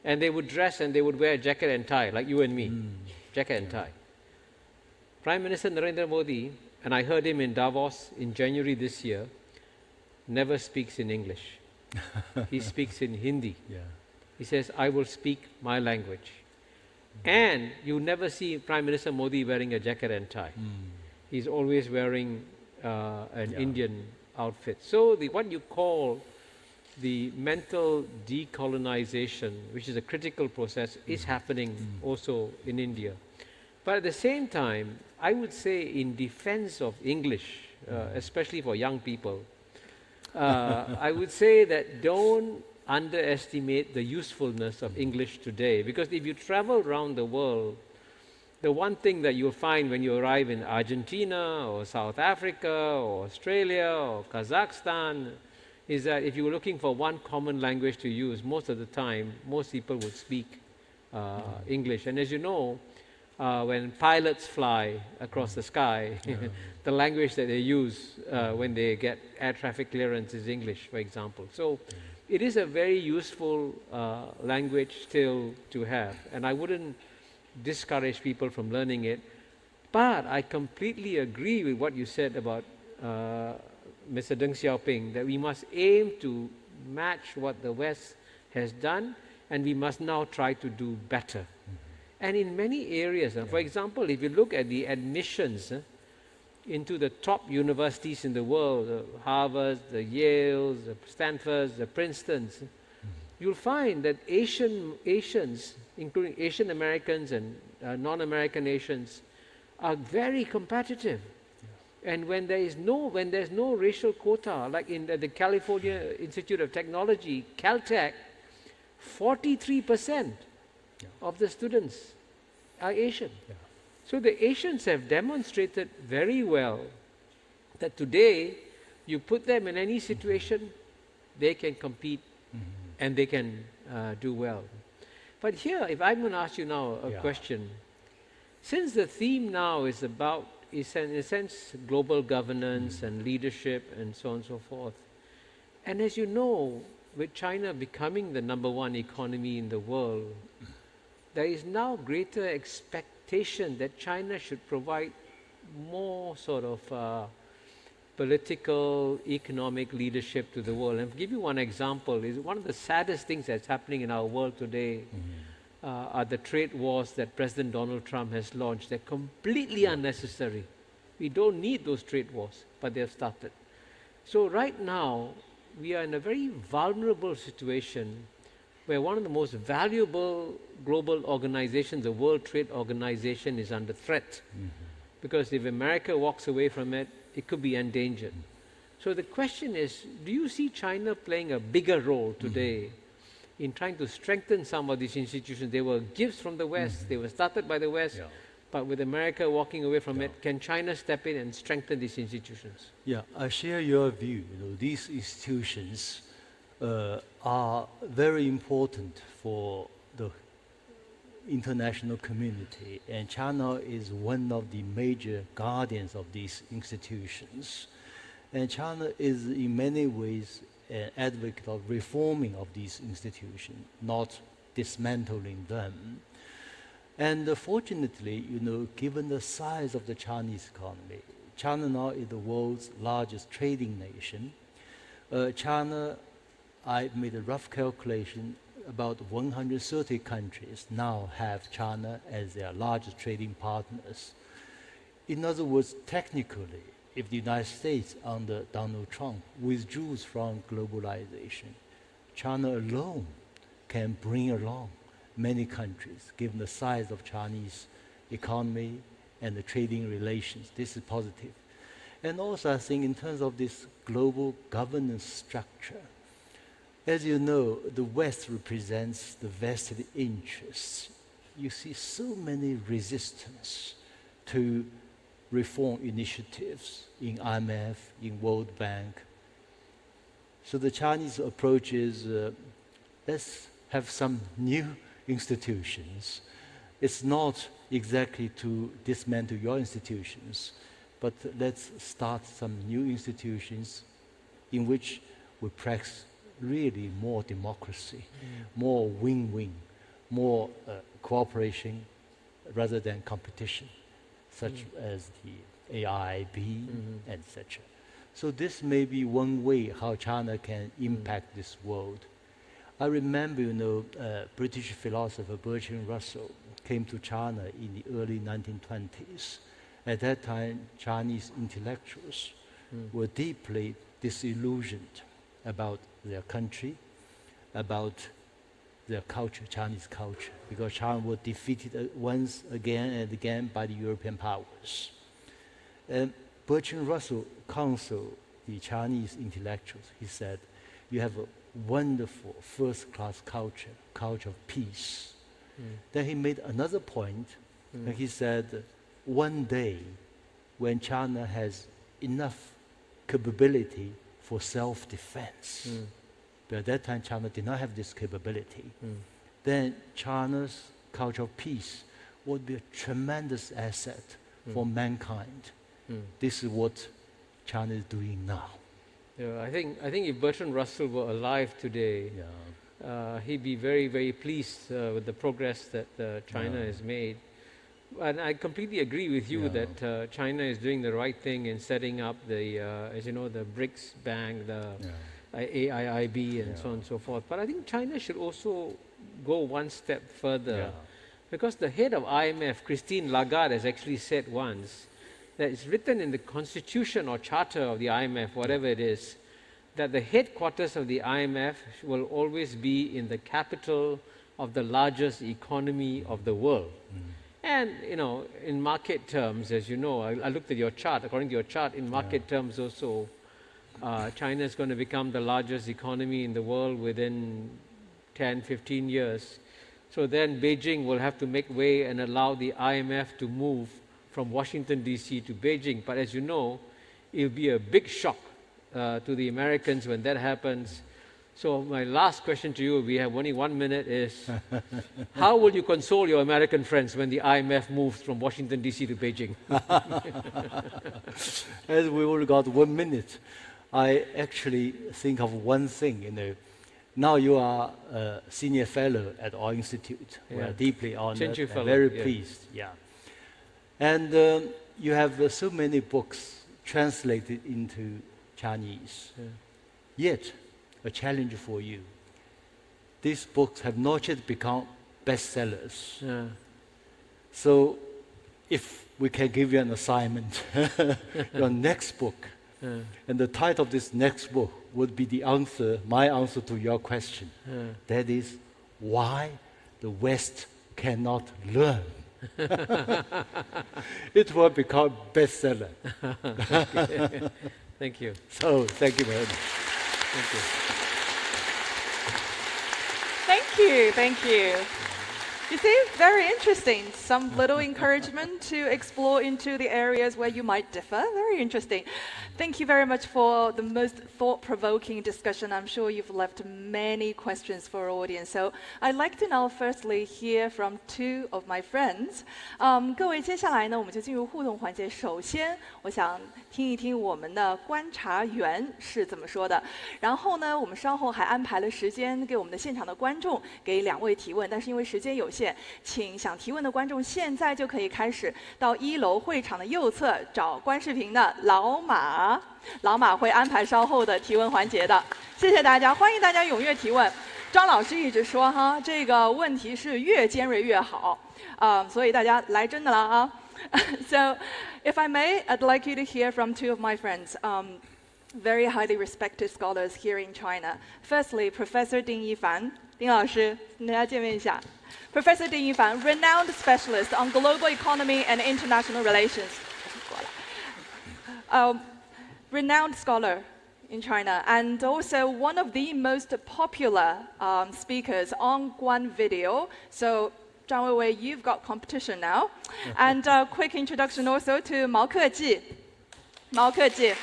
And they would dress and they would wear a jacket and tie, like you and me, jacket and tie. Prime Minister Narendra Modi, and I heard him in Davos in January this year, never speaks in English. He speaks in Hindi. He says, I will speak my language. And you never see Prime Minister Modi wearing a jacket and tie. He's always wearing an Indian outfit. So what you call the mental decolonization, which is a critical process, is happening also in India. But at the same time, I would say in defense of English, especially for young people, I would say that don't underestimate the usefulness of English today. Because if you travel around the world, the one thing that you'll find when you arrive in Argentina or South Africa or Australia or Kazakhstan is that if you were looking for one common language to use, most of the time, most people would speak English. And as you know, when pilots fly across the sky, the language that they use when they get air traffic clearance is English, for example. So it is a very useful language still to have, and I wouldn't discourage people from learning it. But I completely agree with what you said about Mr. Deng Xiaoping, that we must aim to match what the West has done, and we must now try to do better. And in many areas, for example, if you look at the admissions into the top universities in the world, the Harvards, the Yales, the Stanfords, the Princetons, you'll find that Asians, including Asian Americans and non-American Asians, are very competitive. And when there's no racial quota, like in the California Institute of Technology, Caltech, 43% of the students are Asian. So the Asians have demonstrated very well that today, you put them in any situation, they can compete and they can do well. But here, if I'm going to ask you now a question, since the theme now is about, in a sense, global governance and leadership and so on and so forth, and as you know, with China becoming the #1 economy in the world, there is now greater expectation that China should provide more sort of political, economic leadership to the world. And to give you one example, is one of the saddest things that's happening in our world today are the trade wars that President Donald Trump has launched. They're completely unnecessary. We don't need those trade wars, but they've started. So right now, we are in a very vulnerable situation where one of the most valuable global organizations, the World Trade Organization, is under threat. Because if America walks away from it, it could be endangered. So the question is, do you see China playing a bigger role today in trying to strengthen some of these institutions? They were gifts from the West, they were started by the West, Yeah. but with America walking away from it, can China step in and strengthen these institutions? Yeah, I share your view. These institutions are very important for the international community, and China is one of the major guardians of these institutions. And China is in many ways an advocate of reforming of these institutions, not dismantling them. And fortunately, given the size of the Chinese economy, China now is the world's largest trading nation. China, I made a rough calculation, about 130 countries now have China as their largest trading partners. In other words, technically, if the United States under Donald Trump withdraws from globalization, China alone can bring along many countries, given the size of Chinese economy and the trading relations. This is positive. And also, I think in terms of this global governance structure, as you know, the West represents the vested interests. You see so many resistance to reform initiatives in IMF, in World Bank. So the Chinese approach is, let's have some new institutions. It's not exactly to dismantle your institutions, but let's start some new institutions in which we practice really more democracy, more win-win, more cooperation rather than competition, such as the AIIB, etc. So this may be one way how China can impact this world. I remember, British philosopher Bertrand Russell came to China in the early 1920s. At that time, Chinese intellectuals were deeply disillusioned about their country, about their culture, Chinese culture, because China was defeated once again and again by the European powers. And Bertrand Russell counseled the Chinese intellectuals. He said, you have a wonderful first-class culture, culture of peace. Then he made another point, and he said, one day when China has enough capability for self-defense, but at that time China did not have this capability, then China's culture of peace would be a tremendous asset for mankind. This is what China is doing now. Yeah, I think if Bertrand Russell were alive today, he'd be very, very pleased with the progress that China has made. And I completely agree with you that China is doing the right thing in setting up the, as you know, the BRICS Bank, the AIIB, and so on and so forth. But I think China should also go one step further, because the head of IMF, Christine Lagarde, has actually said once that it's written in the constitution or charter of the IMF, whatever it is, that the headquarters of the IMF will always be in the capital of the largest economy of the world. And, in market terms, as you know, I looked at your chart. According to your chart, in market terms also, China is going to become the largest economy in the world within 10, 15 years. So then Beijing will have to make way and allow the IMF to move from Washington, D.C. to Beijing. But as you know, it will be a big shock to the Americans when that happens. So my last question to you, we have only 1 minute, is how will you console your American friends when the IMF moves from Washington, D.C. to Beijing? As we only got 1 minute, I actually think of one thing, Now you are a senior fellow at our institute. We are deeply honored and very pleased. And you have so many books translated into Chinese. Yet, a challenge for you. These books have not yet become bestsellers. So, if we can give you an assignment, your next book, and the title of this next book would be the answer, my answer to your question. That is, why the West cannot learn. It will become bestseller. Thank you. So thank you very much. Thank you. Thank you, thank you. You see, very interesting. Some little encouragement to explore into the areas where you might differ. Very interesting. Thank you very much for the most thought-provoking discussion. I'm sure you've left many questions for our audience. So I'd like to now firstly hear from two of my friends. 各位，接下来呢，我们就进入互动环节。首先，我想听一听我们的观察员是怎么说的。然后呢，我们稍后还安排了时间给我们的现场的观众给2位提问，但是因为时间有限，请想提问的观众现在就可以开始到1楼会场的右侧找观视频的老马。老马会安排稍后的提问环节的，谢谢大家，欢迎大家踊跃提问。张老师一直说哈，这个问题是越尖锐越好，所以大家来真的了啊。So, if I may, I'd like you to hear from two of my friends, very highly respected scholars here in China. Firstly, Professor Ding Yifan. 丁老师，跟大家见面一下。Professor Ding Yifan, renowned specialist on global economy and international relations. Renowned scholar in China and also one of the most popular speakers on Guan Video. So, Zhang Weiwei, you've got competition now. And a quick introduction also to Mao Keji. Mao Keji.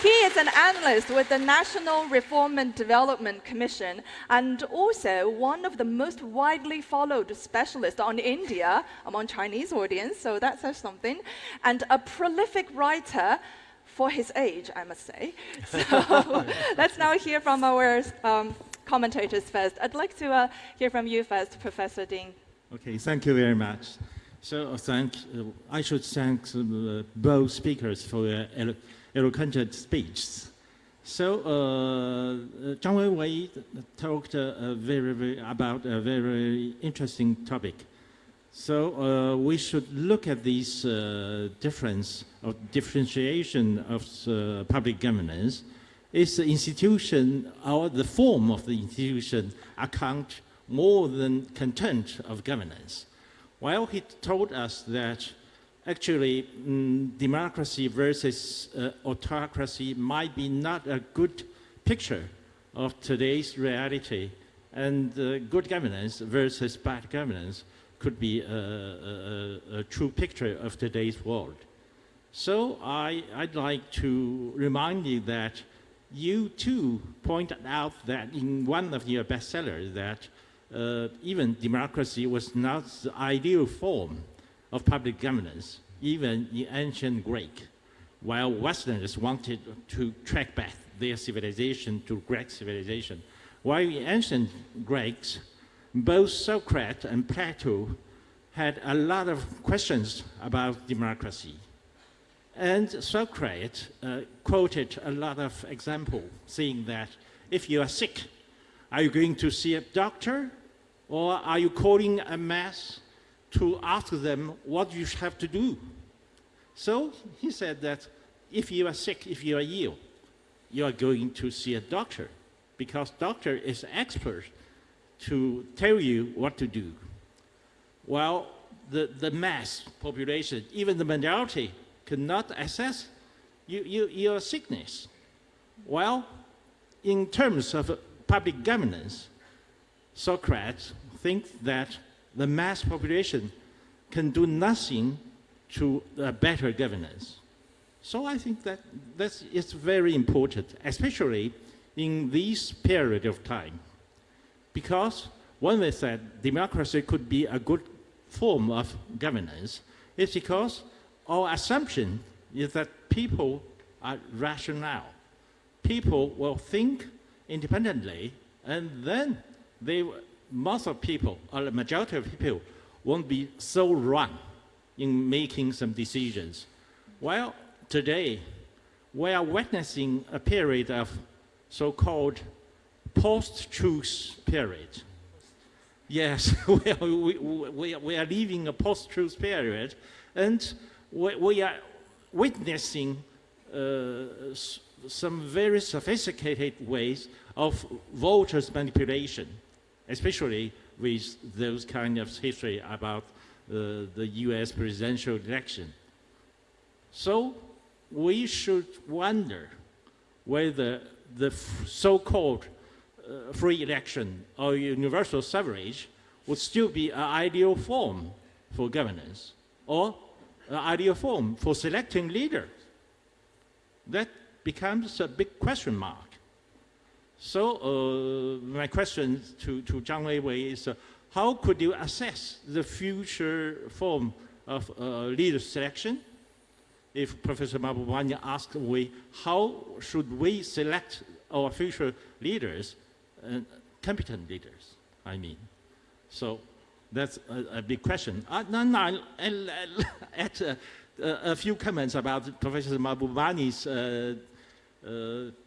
He is an analyst with the National Reform and Development Commission and also one of the most widely followed specialists on India among Chinese audience, so that says something, and a prolific writer for his age, I must say. So let's now hear from our commentators first. I'd like to hear from you first, Professor Ding. Okay, thank you very much. So I should thank both speakers for their eloquent speech. So Zhang Weiwei talked about a very interesting topic. So we should look at this differentiation of public governance. Is the institution or the form of the institution account more than content of governance? Well, he told us that actually, democracy versus autocracy might be not a good picture of today's reality, and good governance versus bad governance could be a true picture of today's world. So I'd like to remind you that you too pointed out that in one of your bestsellers that even democracy was not the ideal form of public governance, even in ancient Greek, while Westerners wanted to track back their civilization to Greek civilization. While in ancient Greeks, both Socrates and Plato had a lot of questions about democracy. And Socrates quoted a lot of examples saying that if you are sick, are you going to see a doctor or are you calling a mass to ask them what you have to do? So he said that if you are sick, if you are ill, you are going to see a doctor because doctor is expert to tell you what to do. While the mass population, even the majority, cannot assess your sickness. Well, in terms of public governance, Socrates thinks that the mass population can do nothing to better governance. So I think that is very important, especially in this period of time. Because when we said democracy could be a good form of governance, it's because our assumption is that people are rational. People will think independently, and then most of people, or the majority of people, won't be so wrong in making some decisions. Well, today, we are witnessing a period of so-called post-truth period. Yes, we are living a post-truth period, and we are witnessing some very sophisticated ways of voters' manipulation, especially with those kind of history about the US presidential election. So we should wonder whether the so-called free election or universal suffrage would still be an ideal form for governance or an ideal form for selecting leaders. That becomes a big question mark. So my question to Zhang Weiwei is, how could you assess the future form of leader selection? If Professor Mahbubani asked me, how should we select our future leaders, competent leaders, I mean. So that's a big question. Then I'll add a few comments about Professor Mahbubani's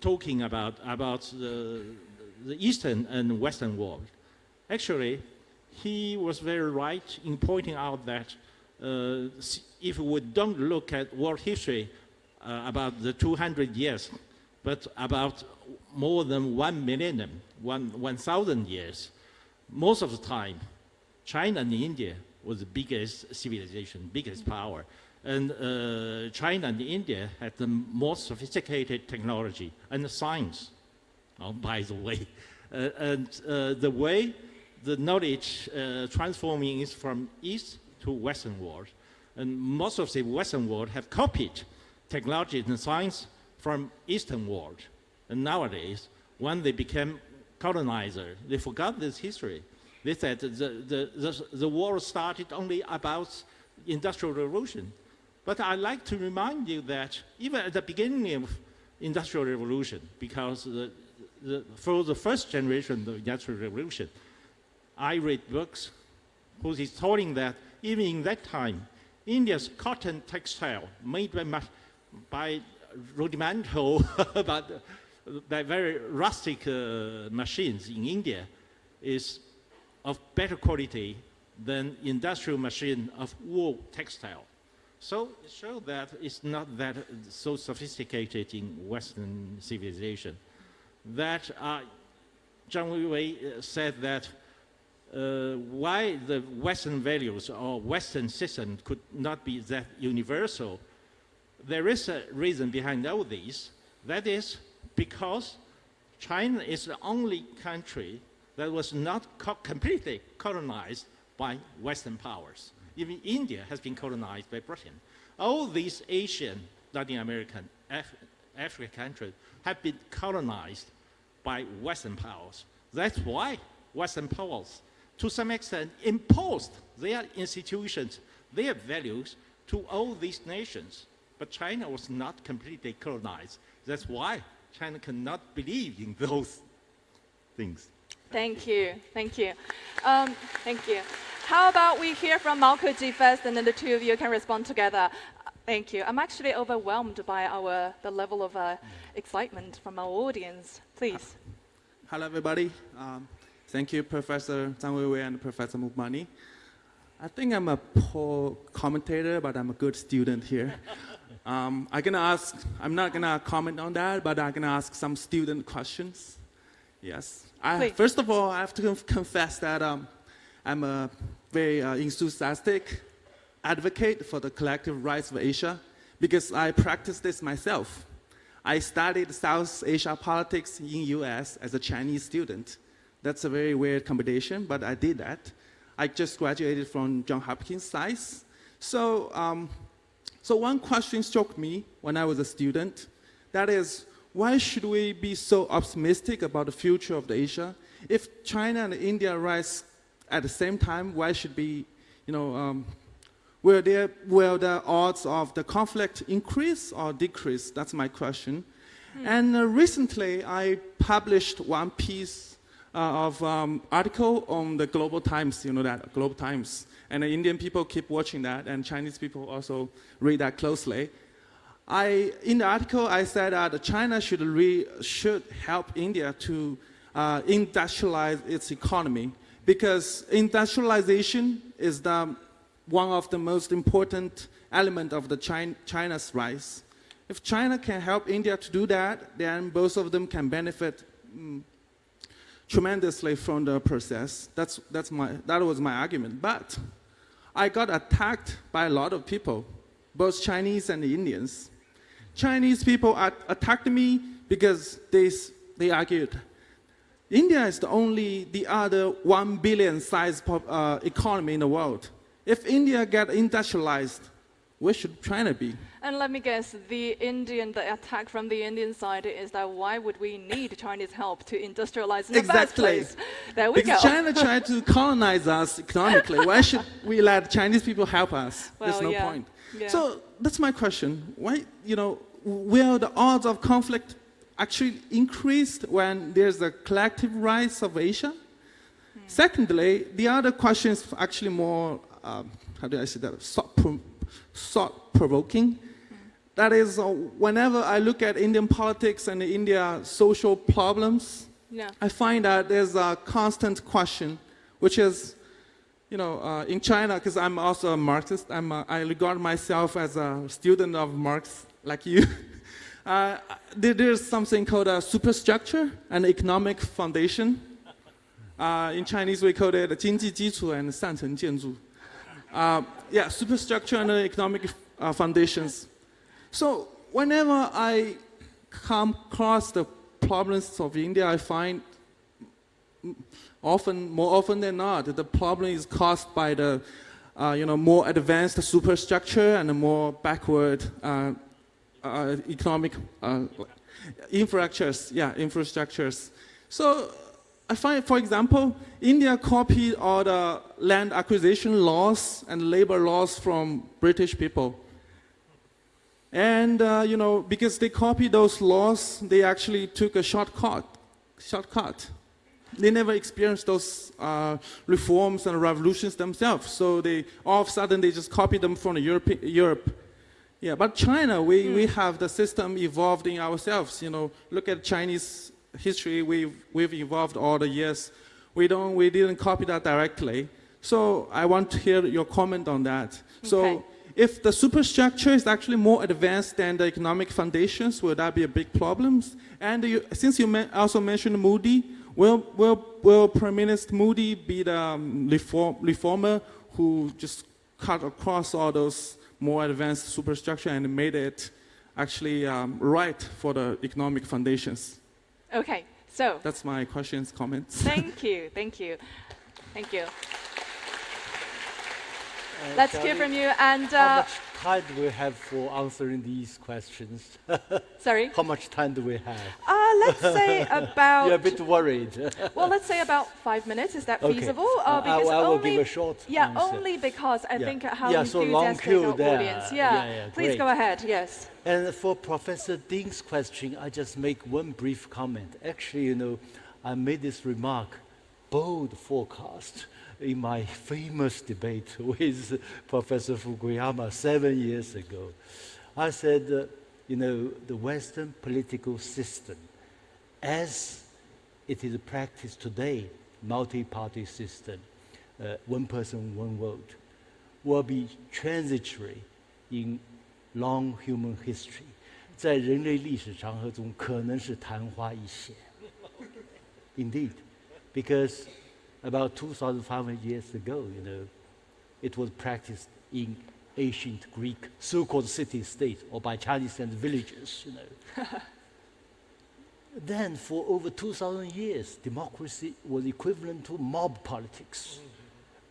talking about the Eastern and Western world. Actually, he was very right in pointing out that if we don't look at world history about the 200 years, but about more than 1 millennium, 1,000 years, most of the time, China and India was the biggest civilization, biggest power. And China and India had the most sophisticated technology and science, by the way. And the way the knowledge transforming is from East to Western world. And most of the Western world have copied technology and science from Eastern world. And nowadays, when they became colonizer, they forgot this history. They said the war started only about Industrial Revolution. But I'd like to remind you that even at the beginning of Industrial Revolution, because for the first generation of the Industrial Revolution, I read books who is telling that even in that time, India's cotton textile made by rudimental, but by very rustic machines in India is of better quality than industrial machine of wool textile. So it shows that it's not that so sophisticated in Western civilization. That Zhang Weiwei said that why the Western values or Western system could not be that universal. There is a reason behind all these. That is because China is the only country that was not completely colonized by Western powers. Even India has been colonized by Britain. All these Asian, Latin American, African countries have been colonized by Western powers. That's why Western powers, to some extent, imposed their institutions, their values to all these nations. But China was not completely colonized. That's why China cannot believe in those things. Thank you. Thank you. Thank you. How about we hear from Mao Keji first, and then the two of you can respond together. Thank you. I'm actually overwhelmed by the level of excitement from our audience. Please. Hello, everybody. Thank you, Professor Zhang Weiwei and Professor Mahbubani. I think I'm a poor commentator, but I'm a good student here. I'm not gonna comment on that, but I'm gonna ask some student questions. Yes. First of all, I have to confess that I'm a very enthusiastic advocate for the collective rights of Asia because I practice this myself. I studied South Asia politics in US as a Chinese student. That's a very weird combination, but I did that. I just graduated from Johns Hopkins SAIS. So one question struck me when I was a student. That is, why should we be so optimistic about the future of Asia? If China and India rise at the same time, why should be, will the odds of the conflict increase or decrease? That's my question. And recently, I published one piece of article on the Global Times, Global Times. And the Indian people keep watching that, and Chinese people also read that closely. In the article, I said that China should help India to industrialize its economy because industrialization is one of the most important elements of China's rise. If China can help India to do that, then both of them can benefit tremendously from the process. That was my argument. But I got attacked by a lot of people, both Chinese and Indians. Chinese people attacked me because they argued, India is the other 1 billion size economy in the world. If India get industrialized, where should China be? And let me guess, the attack from the Indian side is that why would we need Chinese help to industrialize in the first place? There we because go. China tried to colonize us economically. Why should we let Chinese people help us? Well, There's no yeah. point. Yeah. So that's my question. Why, will the odds of conflict actually increased when there's a collective rise of Asia? Secondly, the other question is actually more, how do I say that, thought-provoking. That is, whenever I look at Indian politics and India social problems, Yeah. I find that there's a constant question, which is, in China, because I'm also a Marxist, I regard myself as a student of Marx, like you. There's something called a superstructure, an economic foundation. In Chinese, we call it 经济基础 and 上层建筑. Yeah, superstructure and economic foundations. So whenever I come across the problems of India, I find more often than not, the problem is caused by the more advanced superstructure and the more backward economic infrastructures. Yeah, infrastructures. So I find, for example, India copied all the land acquisition laws and labor laws from British people. And, because they copied those laws, they actually took a shortcut. They never experienced those reforms and revolutions themselves. So all of a sudden, they just copied them from Europe. Yeah, but China, we have the system evolved in ourselves. Look at Chinese history. We've evolved all the years. We didn't copy that directly. So I want to hear your comment on that. Okay. So if the superstructure is actually more advanced than the economic foundations, will that be a big problem? And since you also mentioned Modi, will Prime Minister Modi be the reformer who just cut across all those more advanced superstructure and made it actually right for the economic foundations? Okay, so. That's my questions, comments. Thank you. Let's hear from you. And How much time do we have for answering these questions? sorry. How much time do we have? Let's say about. You're a bit worried. Well, let's say about 5 minutes. Is that Okay. feasible? I will give a short Yeah, answer. only because I Yeah. think how Yeah, so long enthusiastic queue our there. audience. Yeah, Please great. go ahead. Yes. And for Professor Ding's question, I just make one brief comment. Actually, I made this remark, bold forecast, in my famous debate with Professor Fukuyama 7 years ago. I said, the Western political system, as it is practiced today, multi-party system, one person, one vote, will be transitory in long human history. 在人类历史长河中，可能是昙花一现。Indeed, because about 2,500 years ago, it was practiced in ancient Greek so-called city-states or by Chinese and villages, Then for over 2,000 years, democracy was equivalent to mob politics.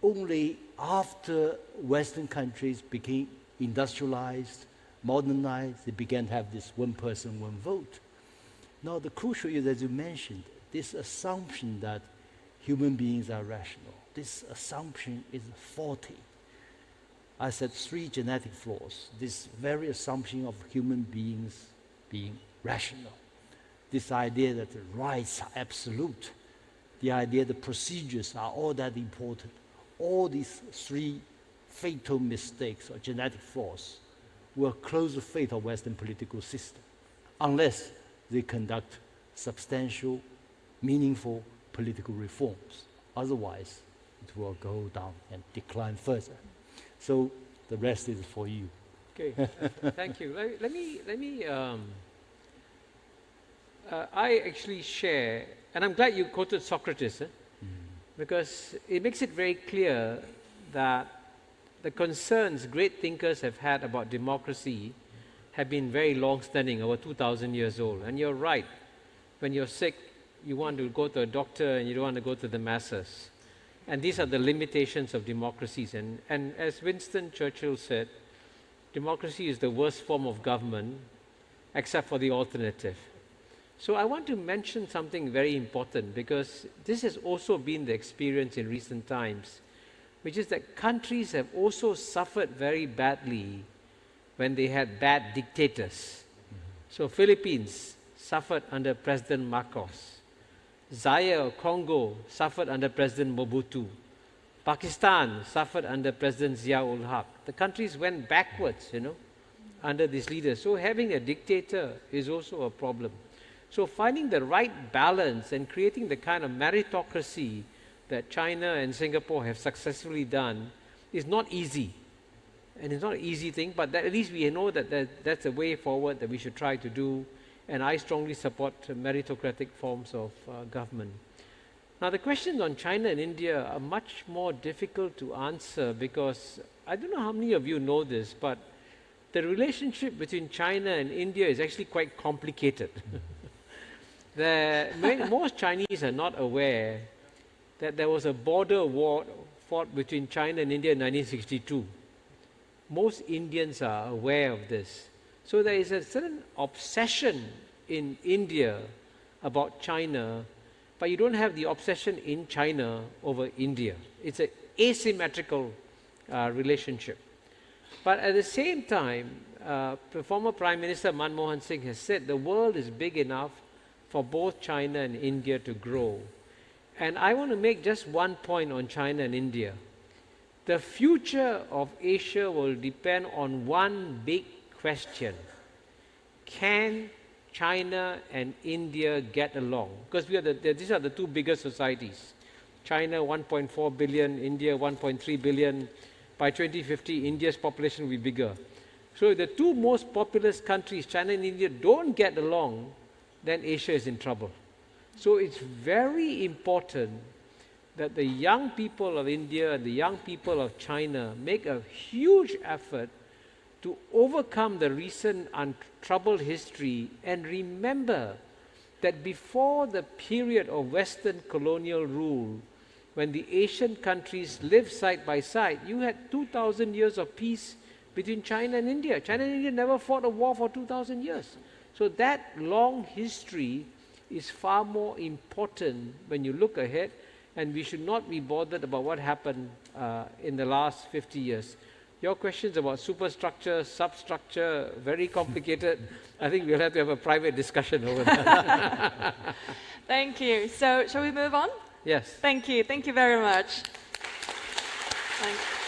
Only after Western countries became industrialized, modernized, they began to have this one person, one vote. Now the crucial is, as you mentioned, this assumption that human beings are rational. This assumption is faulty. I said 3 genetic flaws. This very assumption of human beings being rational. This idea that the rights are absolute. The idea that procedures are all that important. All these 3 fatal mistakes or genetic flaws will close the fate of Western political system unless they conduct substantial, meaningful political reforms. Otherwise, it will go down and decline further. So the rest is for you. Okay, thank you. Let me. I actually share, and I'm glad you quoted Socrates, because it makes it very clear that the concerns great thinkers have had about democracy have been very long-standing, over 2,000 years old. And you're right. When you're sick, you want to go to a doctor and you don't want to go to the masses. And these are the limitations of democracies. And as Winston Churchill said, democracy is the worst form of government, except for the alternative. So I want to mention something very important, because this has also been the experience in recent times, which is that countries have also suffered very badly when they had bad dictators. So Philippines suffered under President Marcos. Zaire, Congo, suffered under President Mobutu. Pakistan suffered under President Zia-ul Haq. The countries went backwards, under these leaders. So having a dictator is also a problem. So finding the right balance and creating the kind of meritocracy that China and Singapore have successfully done is not easy. And it's not an easy thing, but at least we know that that's a way forward that we should try to do. And I strongly support meritocratic forms of government. Now, the questions on China and India are much more difficult to answer, because I don't know how many of you know this, but the relationship between China and India is actually quite complicated. Most Chinese are not aware that there was a border war fought between China and India in 1962. Most Indians are aware of this. So there is a certain obsession in India about China, but you don't have the obsession in China over India. It's an asymmetrical relationship. But at the same time, the former Prime Minister Manmohan Singh has said the world is big enough for both China and India to grow. And I want to make just one point on China and India. The future of Asia will depend on one big question. Can China and India get along? Because these are the two biggest societies. China 1.4 billion, India 1.3 billion. By 2050, India's population will be bigger. So if the two most populous countries, China and India, don't get along, then Asia is in trouble. So it's very important that the young people of India and the young people of China make a huge effort to overcome the recent untroubled history and remember that before the period of Western colonial rule, when the Asian countries lived side by side, you had 2,000 years of peace between China and India. China and India never fought a war for 2,000 years. So that long history is far more important when you look ahead, and we should not be bothered about what happened in the last 50 years. Your questions about superstructure, substructure, very complicated. I think we'll have to have a private discussion over that. Thank you. So shall we move on? Yes. Thank you. Thank you very much. Thanks.